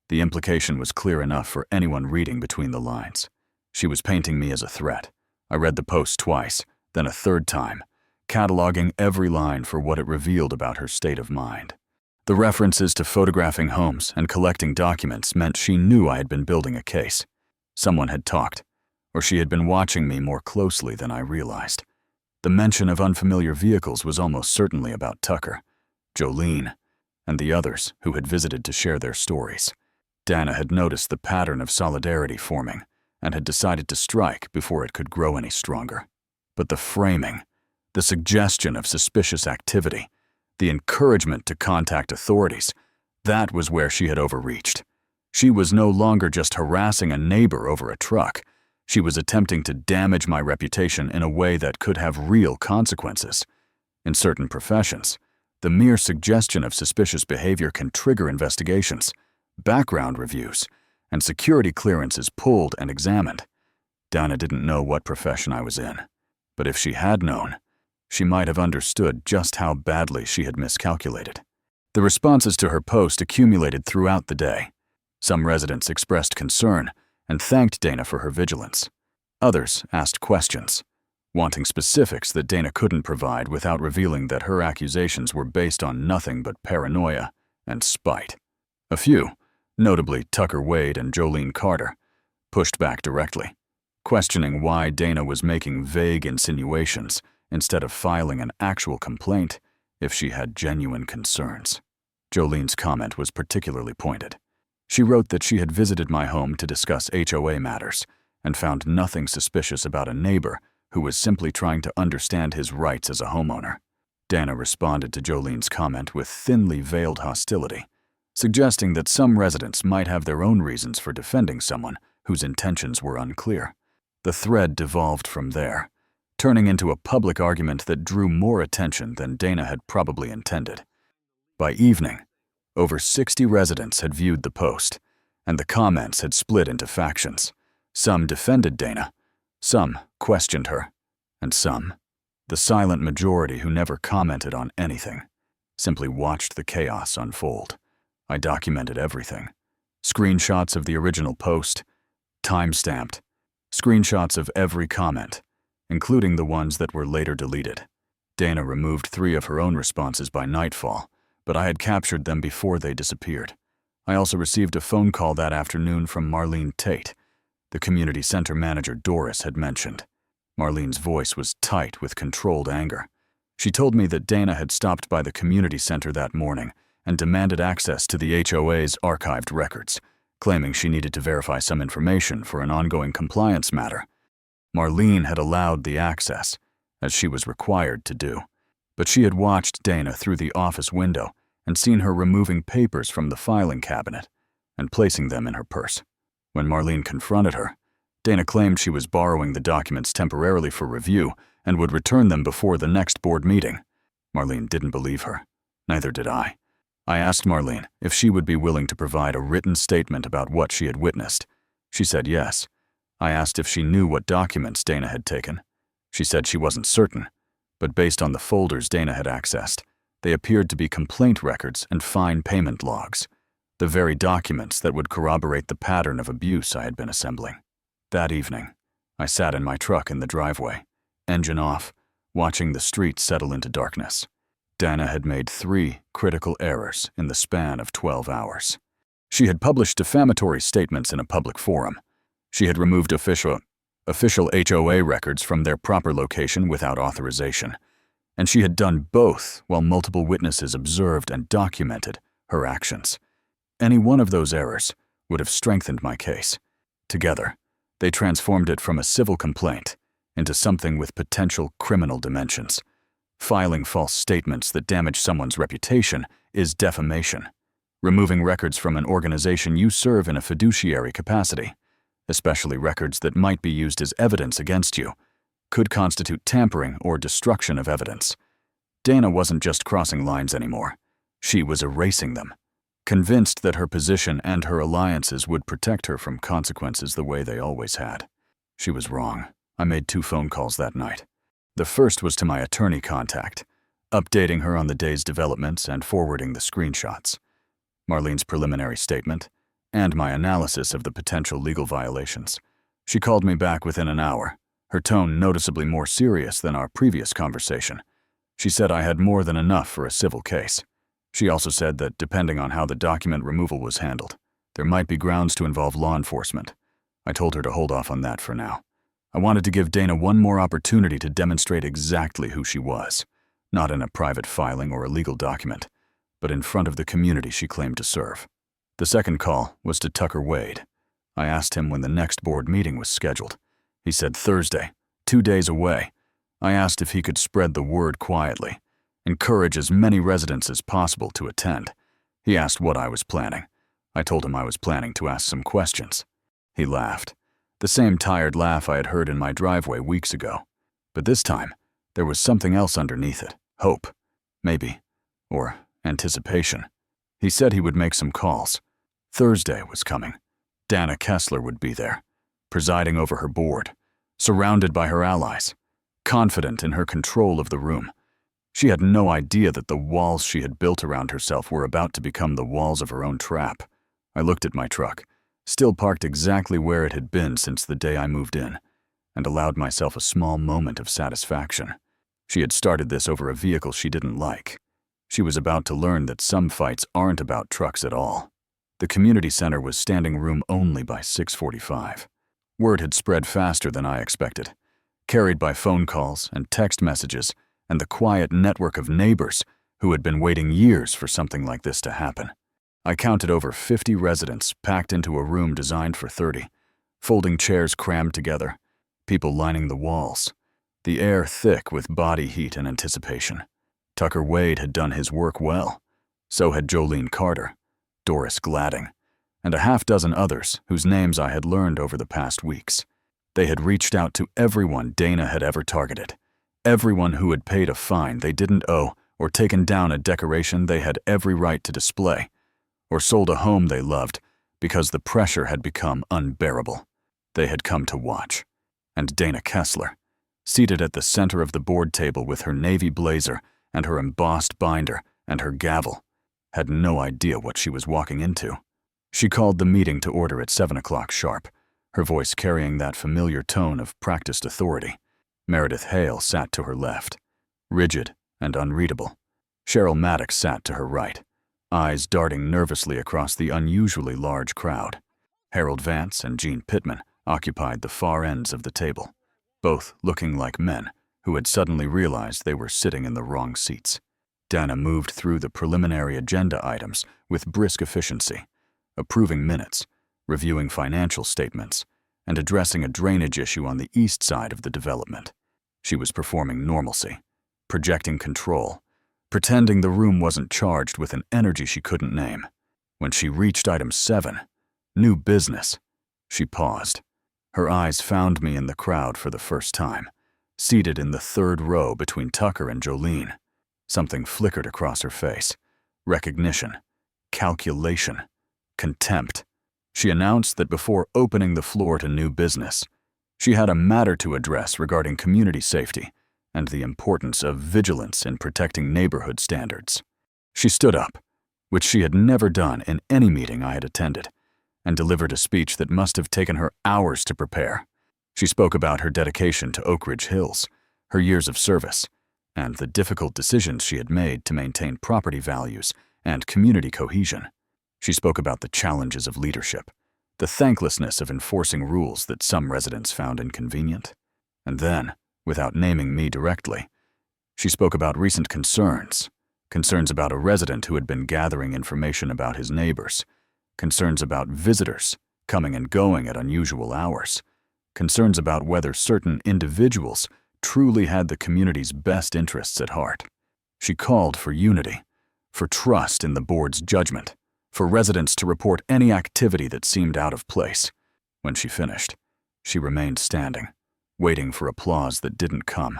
Speaker 1: The implication was clear enough for anyone reading between the lines. She was painting me as a threat. I read the post twice, then a third time, cataloging every line for what it revealed about her state of mind. The references to photographing homes and collecting documents meant she knew I had been building a case. Someone had talked, or she had been watching me more closely than I realized. The mention of unfamiliar vehicles was almost certainly about Tucker, Jolene, and the others who had visited to share their stories. Dana had noticed the pattern of solidarity forming and had decided to strike before it could grow any stronger. But the framing, the suggestion of suspicious activity, the encouragement to contact authorities, that was where she had overreached. She was no longer just harassing a neighbor over a truck. She was attempting to damage my reputation in a way that could have real consequences. In certain professions, the mere suggestion of suspicious behavior can trigger investigations, background reviews, and security clearances pulled and examined. Dana didn't know what profession I was in, but if she had known, she might have understood just how badly she had miscalculated. The responses to her post accumulated throughout the day. Some residents expressed concern and thanked Dana for her vigilance. Others asked questions, wanting specifics that Dana couldn't provide without revealing that her accusations were based on nothing but paranoia and spite. A few, notably Tucker Wade and Jolene Carter, pushed back directly, questioning why Dana was making vague insinuations instead of filing an actual complaint if she had genuine concerns. Jolene's comment was particularly pointed. She wrote that she had visited my home to discuss HOA matters and found nothing suspicious about a neighbor who was simply trying to understand his rights as a homeowner. Dana responded to Jolene's comment with thinly veiled hostility, suggesting that some residents might have their own reasons for defending someone whose intentions were unclear. The thread devolved from there, turning into a public argument that drew more attention than Dana had probably intended. By evening, over 60 residents had viewed the post, and the comments had split into factions. Some defended Dana, some questioned her, and some, the silent majority who never commented on anything, simply watched the chaos unfold. I documented everything. Screenshots of the original post, time-stamped, screenshots of every comment, including the ones that were later deleted. Dana removed 3 of her own responses by nightfall, but I had captured them before they disappeared. I also received a phone call that afternoon from Marlene Tate, the community center manager Doris had mentioned. Marlene's voice was tight with controlled anger. She told me that Dana had stopped by the community center that morning and demanded access to the HOA's archived records, claiming she needed to verify some information for an ongoing compliance matter. Marlene had allowed the access, as she was required to do, but she had watched Dana through the office window and seen her removing papers from the filing cabinet and placing them in her purse. When Marlene confronted her, Dana claimed she was borrowing the documents temporarily for review and would return them before the next board meeting. Marlene didn't believe her. Neither did I. I asked Marlene if she would be willing to provide a written statement about what she had witnessed. She said yes. I asked if she knew what documents Dana had taken. She said she wasn't certain, but based on the folders Dana had accessed, they appeared to be complaint records and fine payment logs, the very documents that would corroborate the pattern of abuse I had been assembling. That evening, I sat in my truck in the driveway, engine off, watching the street settle into darkness. Dana had made 3 critical errors in the span of 12 hours. She had published defamatory statements in a public forum. She had removed official HOA records from their proper location without authorization. And she had done both while multiple witnesses observed and documented her actions. Any one of those errors would have strengthened my case. Together, they transformed it from a civil complaint into something with potential criminal dimensions. Filing false statements that damage someone's reputation is defamation. Removing records from an organization you serve in a fiduciary capacity, especially records that might be used as evidence against you, could constitute tampering or destruction of evidence. Dana wasn't just crossing lines anymore. She was erasing them, convinced that her position and her alliances would protect her from consequences the way they always had. She was wrong. I made 2 phone calls that night. The first was to my attorney contact, updating her on the day's developments and forwarding the screenshots, Marlene's preliminary statement, and my analysis of the potential legal violations. She called me back within an hour, her tone noticeably more serious than our previous conversation. She said I had more than enough for a civil case. She also said that depending on how the document removal was handled, there might be grounds to involve law enforcement. I told her to hold off on that for now. I wanted to give Dana one more opportunity to demonstrate exactly who she was, not in a private filing or a legal document, but in front of the community she claimed to serve. The second call was to Tucker Wade. I asked him when the next board meeting was scheduled. He said Thursday, 2 days away. I asked if he could spread the word quietly, encourage as many residents as possible to attend. He asked what I was planning. I told him I was planning to ask some questions. He laughed, the same tired laugh I had heard in my driveway weeks ago. But this time, there was something else underneath it. Hope, maybe, or anticipation. He said he would make some calls. Thursday was coming. Dana Kessler would be there, presiding over her board, surrounded by her allies, confident in her control of the room. She had no idea that the walls she had built around herself were about to become the walls of her own trap. I looked at my truck, still parked exactly where it had been since the day I moved in, and allowed myself a small moment of satisfaction. She had started this over a vehicle she didn't like. She was about to learn that some fights aren't about trucks at all. The community center was standing room only by 6:45. Word had spread faster than I expected, carried by phone calls and text messages and the quiet network of neighbors who had been waiting years for something like this to happen. I counted over 50 residents packed into a room designed for 30, folding chairs crammed together, people lining the walls, the air thick with body heat and anticipation. Tucker Wade had done his work well. So had Jolene Carter, Doris Gladding, and a half-dozen others whose names I had learned over the past weeks. They had reached out to everyone Dana had ever targeted, everyone who had paid a fine they didn't owe or taken down a decoration they had every right to display, or sold a home they loved because the pressure had become unbearable. They had come to watch. And Dana Kessler, seated at the center of the board table with her navy blazer and her embossed binder and her gavel, had no idea what she was walking into. She called the meeting to order at 7 o'clock sharp, her voice carrying that familiar tone of practiced authority. Meredith Hale sat to her left, rigid and unreadable. Cheryl Maddox sat to her right, eyes darting nervously across the unusually large crowd. Harold Vance and Gene Pittman occupied the far ends of the table, both looking like men who had suddenly realized they were sitting in the wrong seats. Dana moved through the preliminary agenda items with brisk efficiency, approving minutes, reviewing financial statements, and addressing a drainage issue on the east side of the development. She was performing normalcy, projecting control, pretending the room wasn't charged with an energy she couldn't name. When she reached item 7, new business, she paused. Her eyes found me in the crowd for the first time, seated in the third row between Tucker and Jolene. Something flickered across her face. Recognition, calculation, contempt. She announced that before opening the floor to new business, she had a matter to address regarding community safety and the importance of vigilance in protecting neighborhood standards. She stood up, which she had never done in any meeting I had attended, and delivered a speech that must have taken her hours to prepare. She spoke about her dedication to Oakridge Hills, her years of service, and the difficult decisions she had made to maintain property values and community cohesion. She spoke about the challenges of leadership, the thanklessness of enforcing rules that some residents found inconvenient. And then, without naming me directly, she spoke about recent concerns about a resident who had been gathering information about his neighbors, concerns about visitors coming and going at unusual hours, concerns about whether certain individuals truly had the community's best interests at heart. She called for unity, for trust in the board's judgment, for residents to report any activity that seemed out of place. When she finished, she remained standing, waiting for applause that didn't come.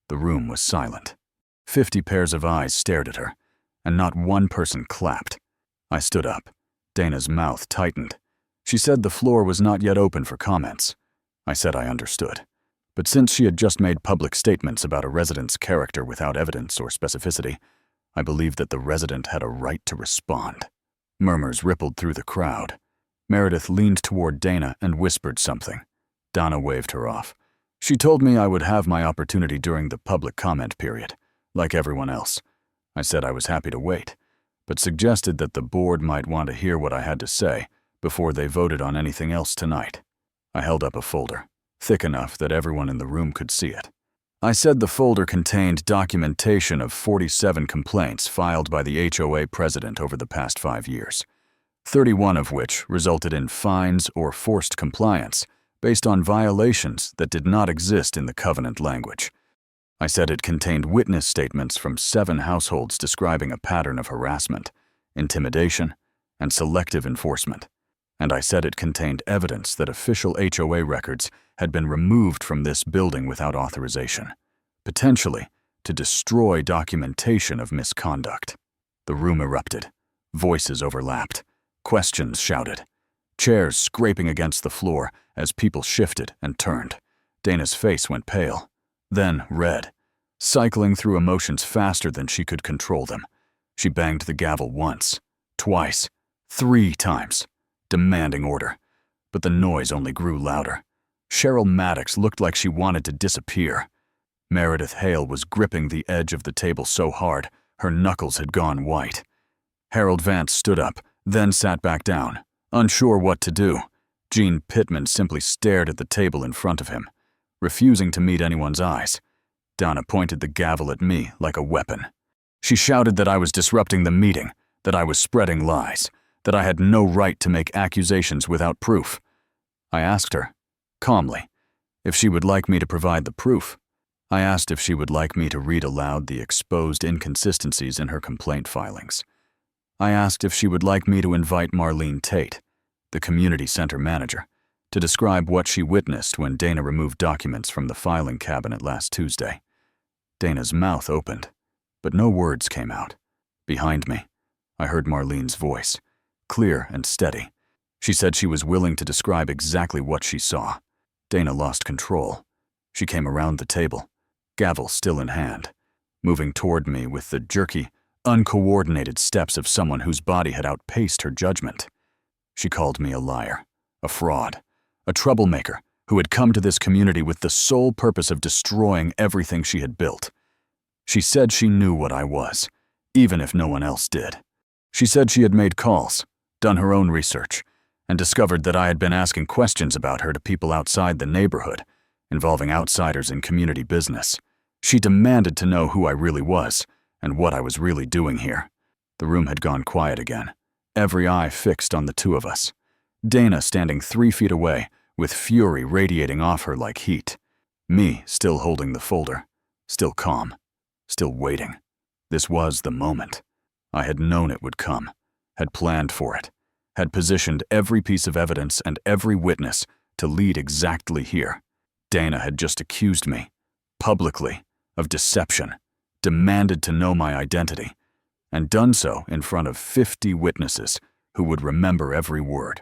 Speaker 1: The room was silent. 50 pairs of eyes stared at her, and not one person clapped. I stood up. Dana's mouth tightened. She said the floor was not yet open for comments. I said I understood. But since she had just made public statements about a resident's character without evidence or specificity, I believed that the resident had a right to respond. Murmurs rippled through the crowd. Meredith leaned toward Dana and whispered something. Dana waved her off. She told me I would have my opportunity during the public comment period, like everyone else. I said I was happy to wait, but suggested that the board might want to hear what I had to say before they voted on anything else tonight. I held up a folder, thick enough that everyone in the room could see it. I said the folder contained documentation of 47 complaints filed by the HOA president over the past 5 years, 31 of which resulted in fines or forced compliance based on violations that did not exist in the covenant language. I said it contained witness statements from 7 households describing a pattern of harassment, intimidation, and selective enforcement. And I said it contained evidence that official HOA records had been removed from this building without authorization, potentially to destroy documentation of misconduct. The room erupted. Voices overlapped. Questions shouted. Chairs scraping against the floor as people shifted and turned. Dana's face went pale, then red, cycling through emotions faster than she could control them. She banged the gavel once, twice, 3 times, demanding order, but the noise only grew louder. Cheryl Maddox looked like she wanted to disappear. Meredith Hale was gripping the edge of the table so hard, her knuckles had gone white. Harold Vance stood up, then sat back down, unsure what to do. Gene Pittman simply stared at the table in front of him, refusing to meet anyone's eyes. Dana pointed the gavel at me like a weapon. She shouted that I was disrupting the meeting, that I was spreading lies, that I had no right to make accusations without proof. I asked her, calmly, if she would like me to provide the proof. I asked if she would like me to read aloud the exposed inconsistencies in her complaint filings. I asked if she would like me to invite Marlene Tate, the community center manager, to describe what she witnessed when Dana removed documents from the filing cabinet last Tuesday. Dana's mouth opened, but no words came out. Behind me, I heard Marlene's voice, clear and steady. She said she was willing to describe exactly what she saw. Dana lost control. She came around the table, gavel still in hand, moving toward me with the jerky, uncoordinated steps of someone whose body had outpaced her judgment. She called me a liar, a fraud, a troublemaker who had come to this community with the sole purpose of destroying everything she had built. She said she knew what I was, even if no one else did. She said she had made calls, done her own research, and discovered that I had been asking questions about her to people outside the neighborhood, involving outsiders in community business. She demanded to know who I really was and what I was really doing here. The room had gone quiet again, every eye fixed on the two of us. Dana standing 3 feet away, with fury radiating off her like heat. Me still holding the folder, still calm, still waiting. This was the moment. I had known it would come, had planned for it, had positioned every piece of evidence and every witness to lead exactly here. Dana had just accused me, publicly, of deception, demanded to know my identity, and done so in front of 50 witnesses who would remember every word.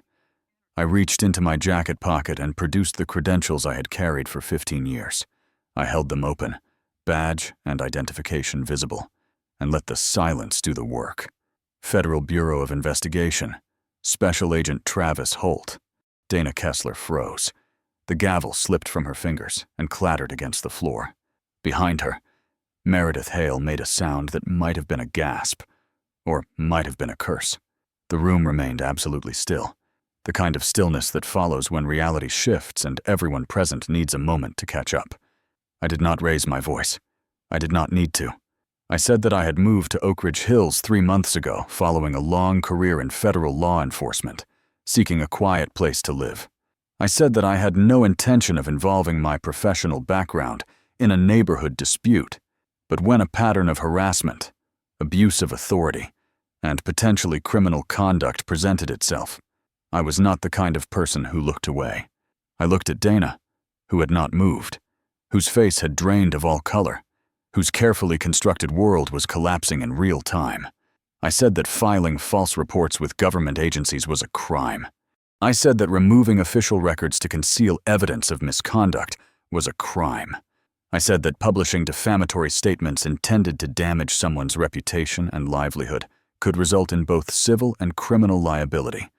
Speaker 1: I reached into my jacket pocket and produced the credentials I had carried for 15 years. I held them open, badge and identification visible, and let the silence do the work. Federal Bureau of Investigation, Special Agent Travis Holt. Dana Kessler froze. The gavel slipped from her fingers and clattered against the floor. Behind her, Meredith Hale made a sound that might have been a gasp, or might have been a curse. The room remained absolutely still, the kind of stillness that follows when reality shifts and everyone present needs a moment to catch up. I did not raise my voice. I did not need to. I said that I had moved to Oakridge Hills 3 months ago following a long career in federal law enforcement, seeking a quiet place to live. I said that I had no intention of involving my professional background in a neighborhood dispute, but when a pattern of harassment, abuse of authority, and potentially criminal conduct presented itself, I was not the kind of person who looked away. I looked at Dana, who had not moved, whose face had drained of all color, whose carefully constructed world was collapsing in real time. I said that filing false reports with government agencies was a crime. I said that removing official records to conceal evidence of misconduct was a crime. I said that publishing defamatory statements intended to damage someone's reputation and livelihood could result in both civil and criminal liability.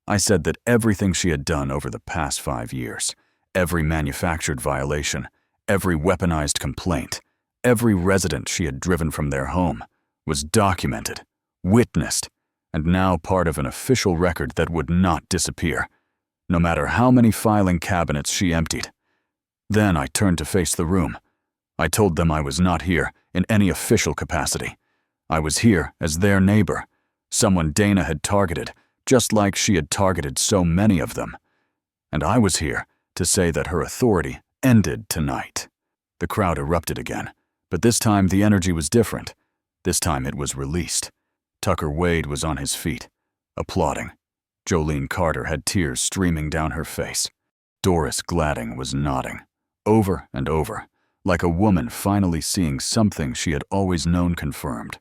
Speaker 1: I said that everything she had done over the past 5 years, every manufactured violation, every weaponized complaint, every resident she had driven from their home, was documented, witnessed, and now part of an official record that would not disappear, no matter how many filing cabinets she emptied. Then I turned to face the room. I told them I was not here in any official capacity. I was here as their neighbor, someone Dana had targeted, just like she had targeted so many of them. And I was here to say that her authority ended tonight. The crowd erupted again, but this time the energy was different. This time it was released. Tucker Wade was on his feet, applauding. Jolene Carter had tears streaming down her face. Doris Gladding was nodding, over and over, like a woman finally seeing something she had always known confirmed.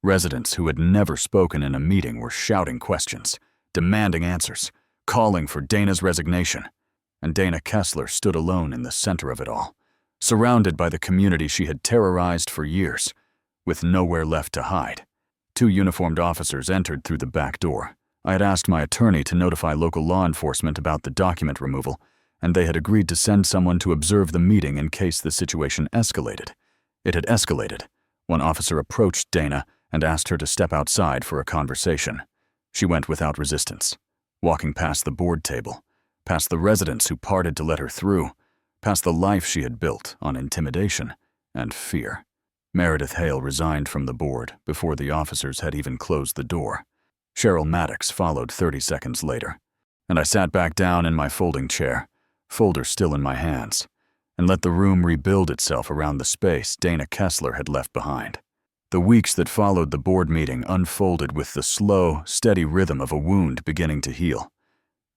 Speaker 1: Residents who had never spoken in a meeting were shouting questions, demanding answers, calling for Dana's resignation. And Dana Kessler stood alone in the center of it all, surrounded by the community she had terrorized for years, with nowhere left to hide. 2 uniformed officers entered through the back door. I had asked my attorney to notify local law enforcement about the document removal, and they had agreed to send someone to observe the meeting in case the situation escalated. It had escalated. One officer approached Dana and asked her to step outside for a conversation. She went without resistance, walking past the board table, past the residents who parted to let her through, past the life she had built on intimidation and fear. Meredith Hale resigned from the board before the officers had even closed the door. Cheryl Maddox followed 30 seconds later, and I sat back down in my folding chair, folder still in my hands, and let the room rebuild itself around the space Dana Kessler had left behind. The weeks that followed the board meeting unfolded with the slow, steady rhythm of a wound beginning to heal.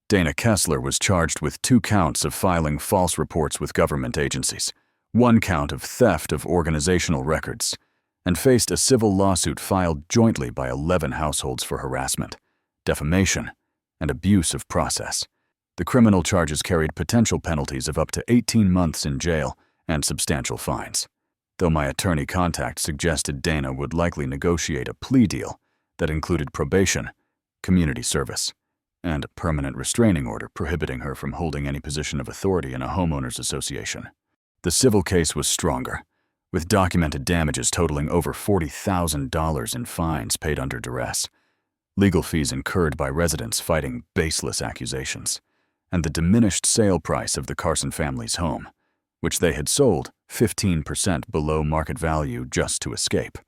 Speaker 1: Dana Kessler was charged with 2 counts of filing false reports with government agencies, 1 count of theft of organizational records, and faced a civil lawsuit filed jointly by 11 households for harassment, defamation, and abuse of process. The criminal charges carried potential penalties of up to 18 months in jail and substantial fines, though my attorney contact suggested Dana would likely negotiate a plea deal that included probation, community service, and a permanent restraining order prohibiting her from holding any position of authority in a homeowners association. The civil case was stronger, with documented damages totaling over $40,000 in fines paid under duress, legal fees incurred by residents fighting baseless accusations, and the diminished sale price of the Carson family's home, which they had sold 15% below market value just to escape.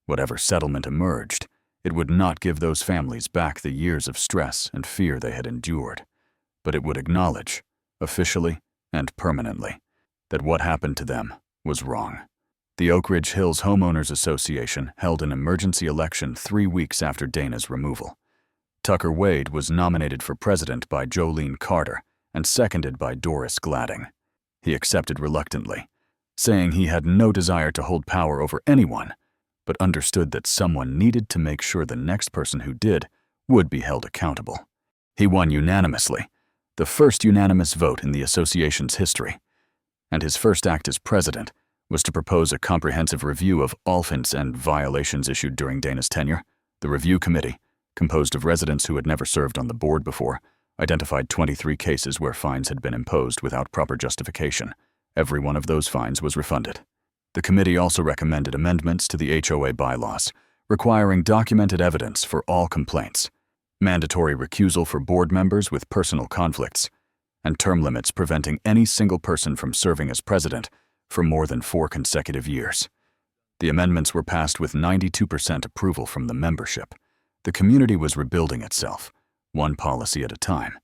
Speaker 1: Whatever settlement emerged, it would not give those families back the years of stress and fear they had endured, but it would acknowledge, officially and permanently, that what happened to them was wrong. The Oakridge Hills Homeowners Association held an emergency election 3 weeks after Dana's removal. Tucker Wade was nominated for president by Jolene Carter and seconded by Doris Gladding. He accepted reluctantly, saying he had no desire to hold power over anyone, but understood that someone needed to make sure the next person who did would be held accountable. He won unanimously, the first unanimous vote in the association's history, and his first act as president was to propose a comprehensive review of offense and violations issued during Dana's tenure. The review committee, composed of residents who had never served on the board before, identified 23 cases where fines had been imposed without proper justification. Every one of those fines was refunded. The committee also recommended amendments to the HOA bylaws, requiring documented evidence for all complaints, mandatory recusal for board members with personal conflicts, and term limits preventing any single person from serving as president for more than 4 consecutive years. The amendments were passed with 92% approval from the membership. The community was rebuilding itself, one policy at a time.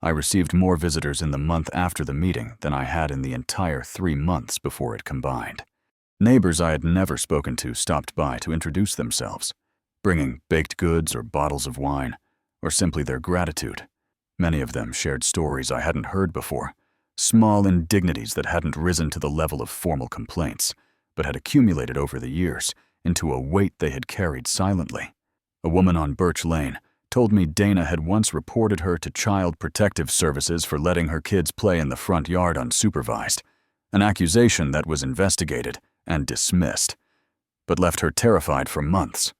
Speaker 1: I received more visitors in the month after the meeting than I had in the entire 3 months before it combined. Neighbors I had never spoken to stopped by to introduce themselves, bringing baked goods or bottles of wine, or simply their gratitude. Many of them shared stories I hadn't heard before, small indignities that hadn't risen to the level of formal complaints, but had accumulated over the years into a weight they had carried silently. A woman on Birch Lane told me Dana had once reported her to Child Protective Services for letting her kids play in the front yard unsupervised, an accusation that was investigated and dismissed, but left her terrified for months.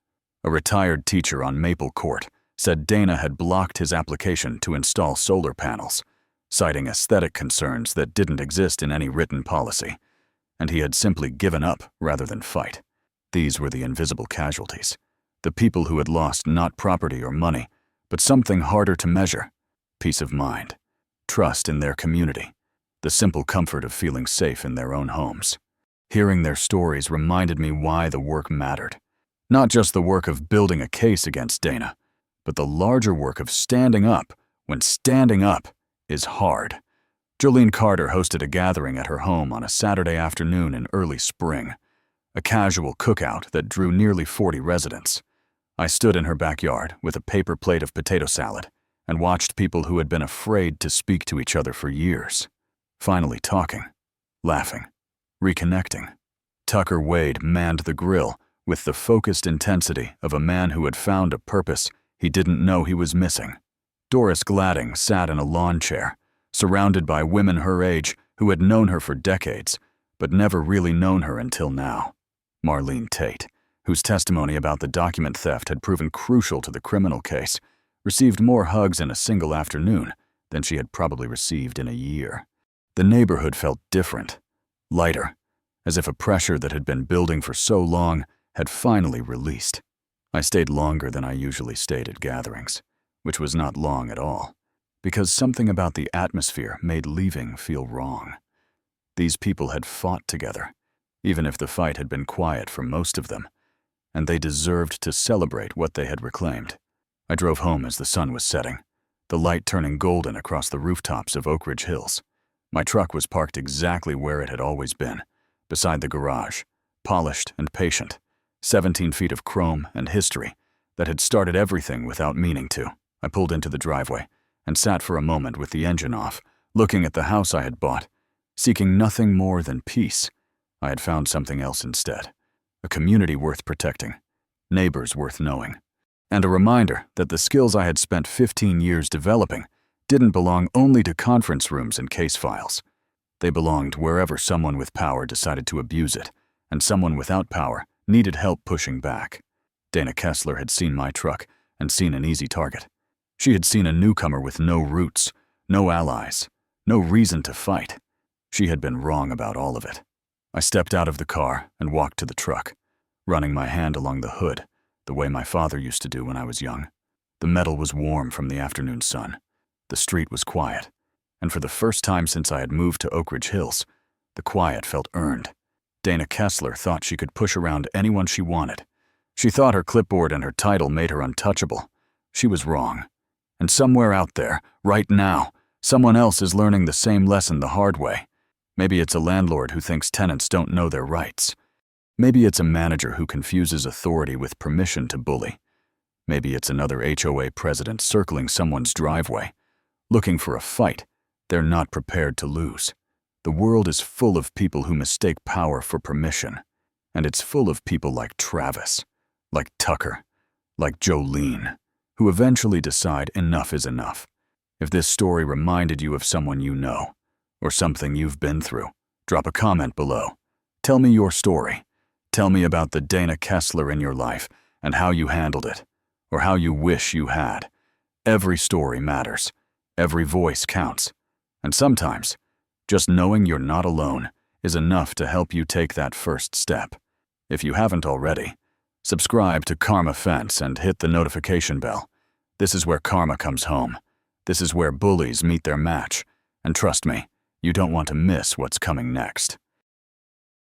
Speaker 1: A retired teacher on Maple Court said Dana had blocked his application to install solar panels, citing aesthetic concerns that didn't exist in any written policy, and he had simply given up rather than fight. These were the invisible casualties, the people who had lost not property or money, but something harder to measure: peace of mind, trust in their community, the simple comfort of feeling safe in their own homes. Hearing their stories reminded me why the work mattered. Not just the work of building a case against Dana, but the larger work of standing up when standing up is hard. Jolene Carter hosted a gathering at her home on a Saturday afternoon in early spring, a casual cookout that drew nearly 40 residents. I stood in her backyard with a paper plate of potato salad and watched people who had been afraid to speak to each other for years, finally talking, laughing, reconnecting. Tucker Wade manned the grill with the focused intensity of a man who had found a purpose he didn't know he was missing. Doris Gladding sat in a lawn chair, surrounded by women her age who had known her for decades, but never really known her until now. Marlene Tate, whose testimony about the document theft had proven crucial to the criminal case, received more hugs in a single afternoon than she had probably received in a year. The neighborhood felt different, lighter, as if a pressure that had been building for so long had finally released. I stayed longer than I usually stayed at gatherings, which was not long at all, because something about the atmosphere made leaving feel wrong. These people had fought together, even if the fight had been quiet for most of them, and they deserved to celebrate what they had reclaimed. I drove home as the sun was setting, the light turning golden across the rooftops of Oakridge Hills. My truck was parked exactly where it had always been, beside the garage, polished and patient, 17 feet of chrome and history that had started everything without meaning to. I pulled into the driveway and sat for a moment with the engine off, looking at the house I had bought, seeking nothing more than peace. I had found something else instead, a community worth protecting, neighbors worth knowing, and a reminder that the skills I had spent 15 years developing didn't belong only to conference rooms and case files. They belonged wherever someone with power decided to abuse it, and someone without power needed help pushing back. Dana Kessler had seen my truck and seen an easy target. She had seen a newcomer with no roots, no allies, no reason to fight. She had been wrong about all of it. I stepped out of the car and walked to the truck, running my hand along the hood, the way my father used to do when I was young. The metal was warm from the afternoon sun. The street was quiet, and for the first time since I had moved to Oakridge Hills, the quiet felt earned. Dana Kessler thought she could push around anyone she wanted. She thought her clipboard and her title made her untouchable. She was wrong. And somewhere out there, right now, someone else is learning the same lesson the hard way. Maybe it's a landlord who thinks tenants don't know their rights. Maybe it's a manager who confuses authority with permission to bully. Maybe it's another HOA president circling someone's driveway, looking for a fight they're not prepared to lose. The world is full of people who mistake power for permission, and it's full of people like Travis, like Tucker, like Jolene, who eventually decide enough is enough. If this story reminded you of someone you know, or something you've been through, drop a comment below. Tell me your story. Tell me about the Dana Kessler in your life and how you handled it, or how you wish you had. Every story matters. Every voice counts. And sometimes, just knowing you're not alone is enough to help you take that first step. If you haven't already, subscribe to Karma Fence and hit the notification bell. This is where karma comes home. This is where bullies meet their match. And trust me, you don't want to miss what's coming next.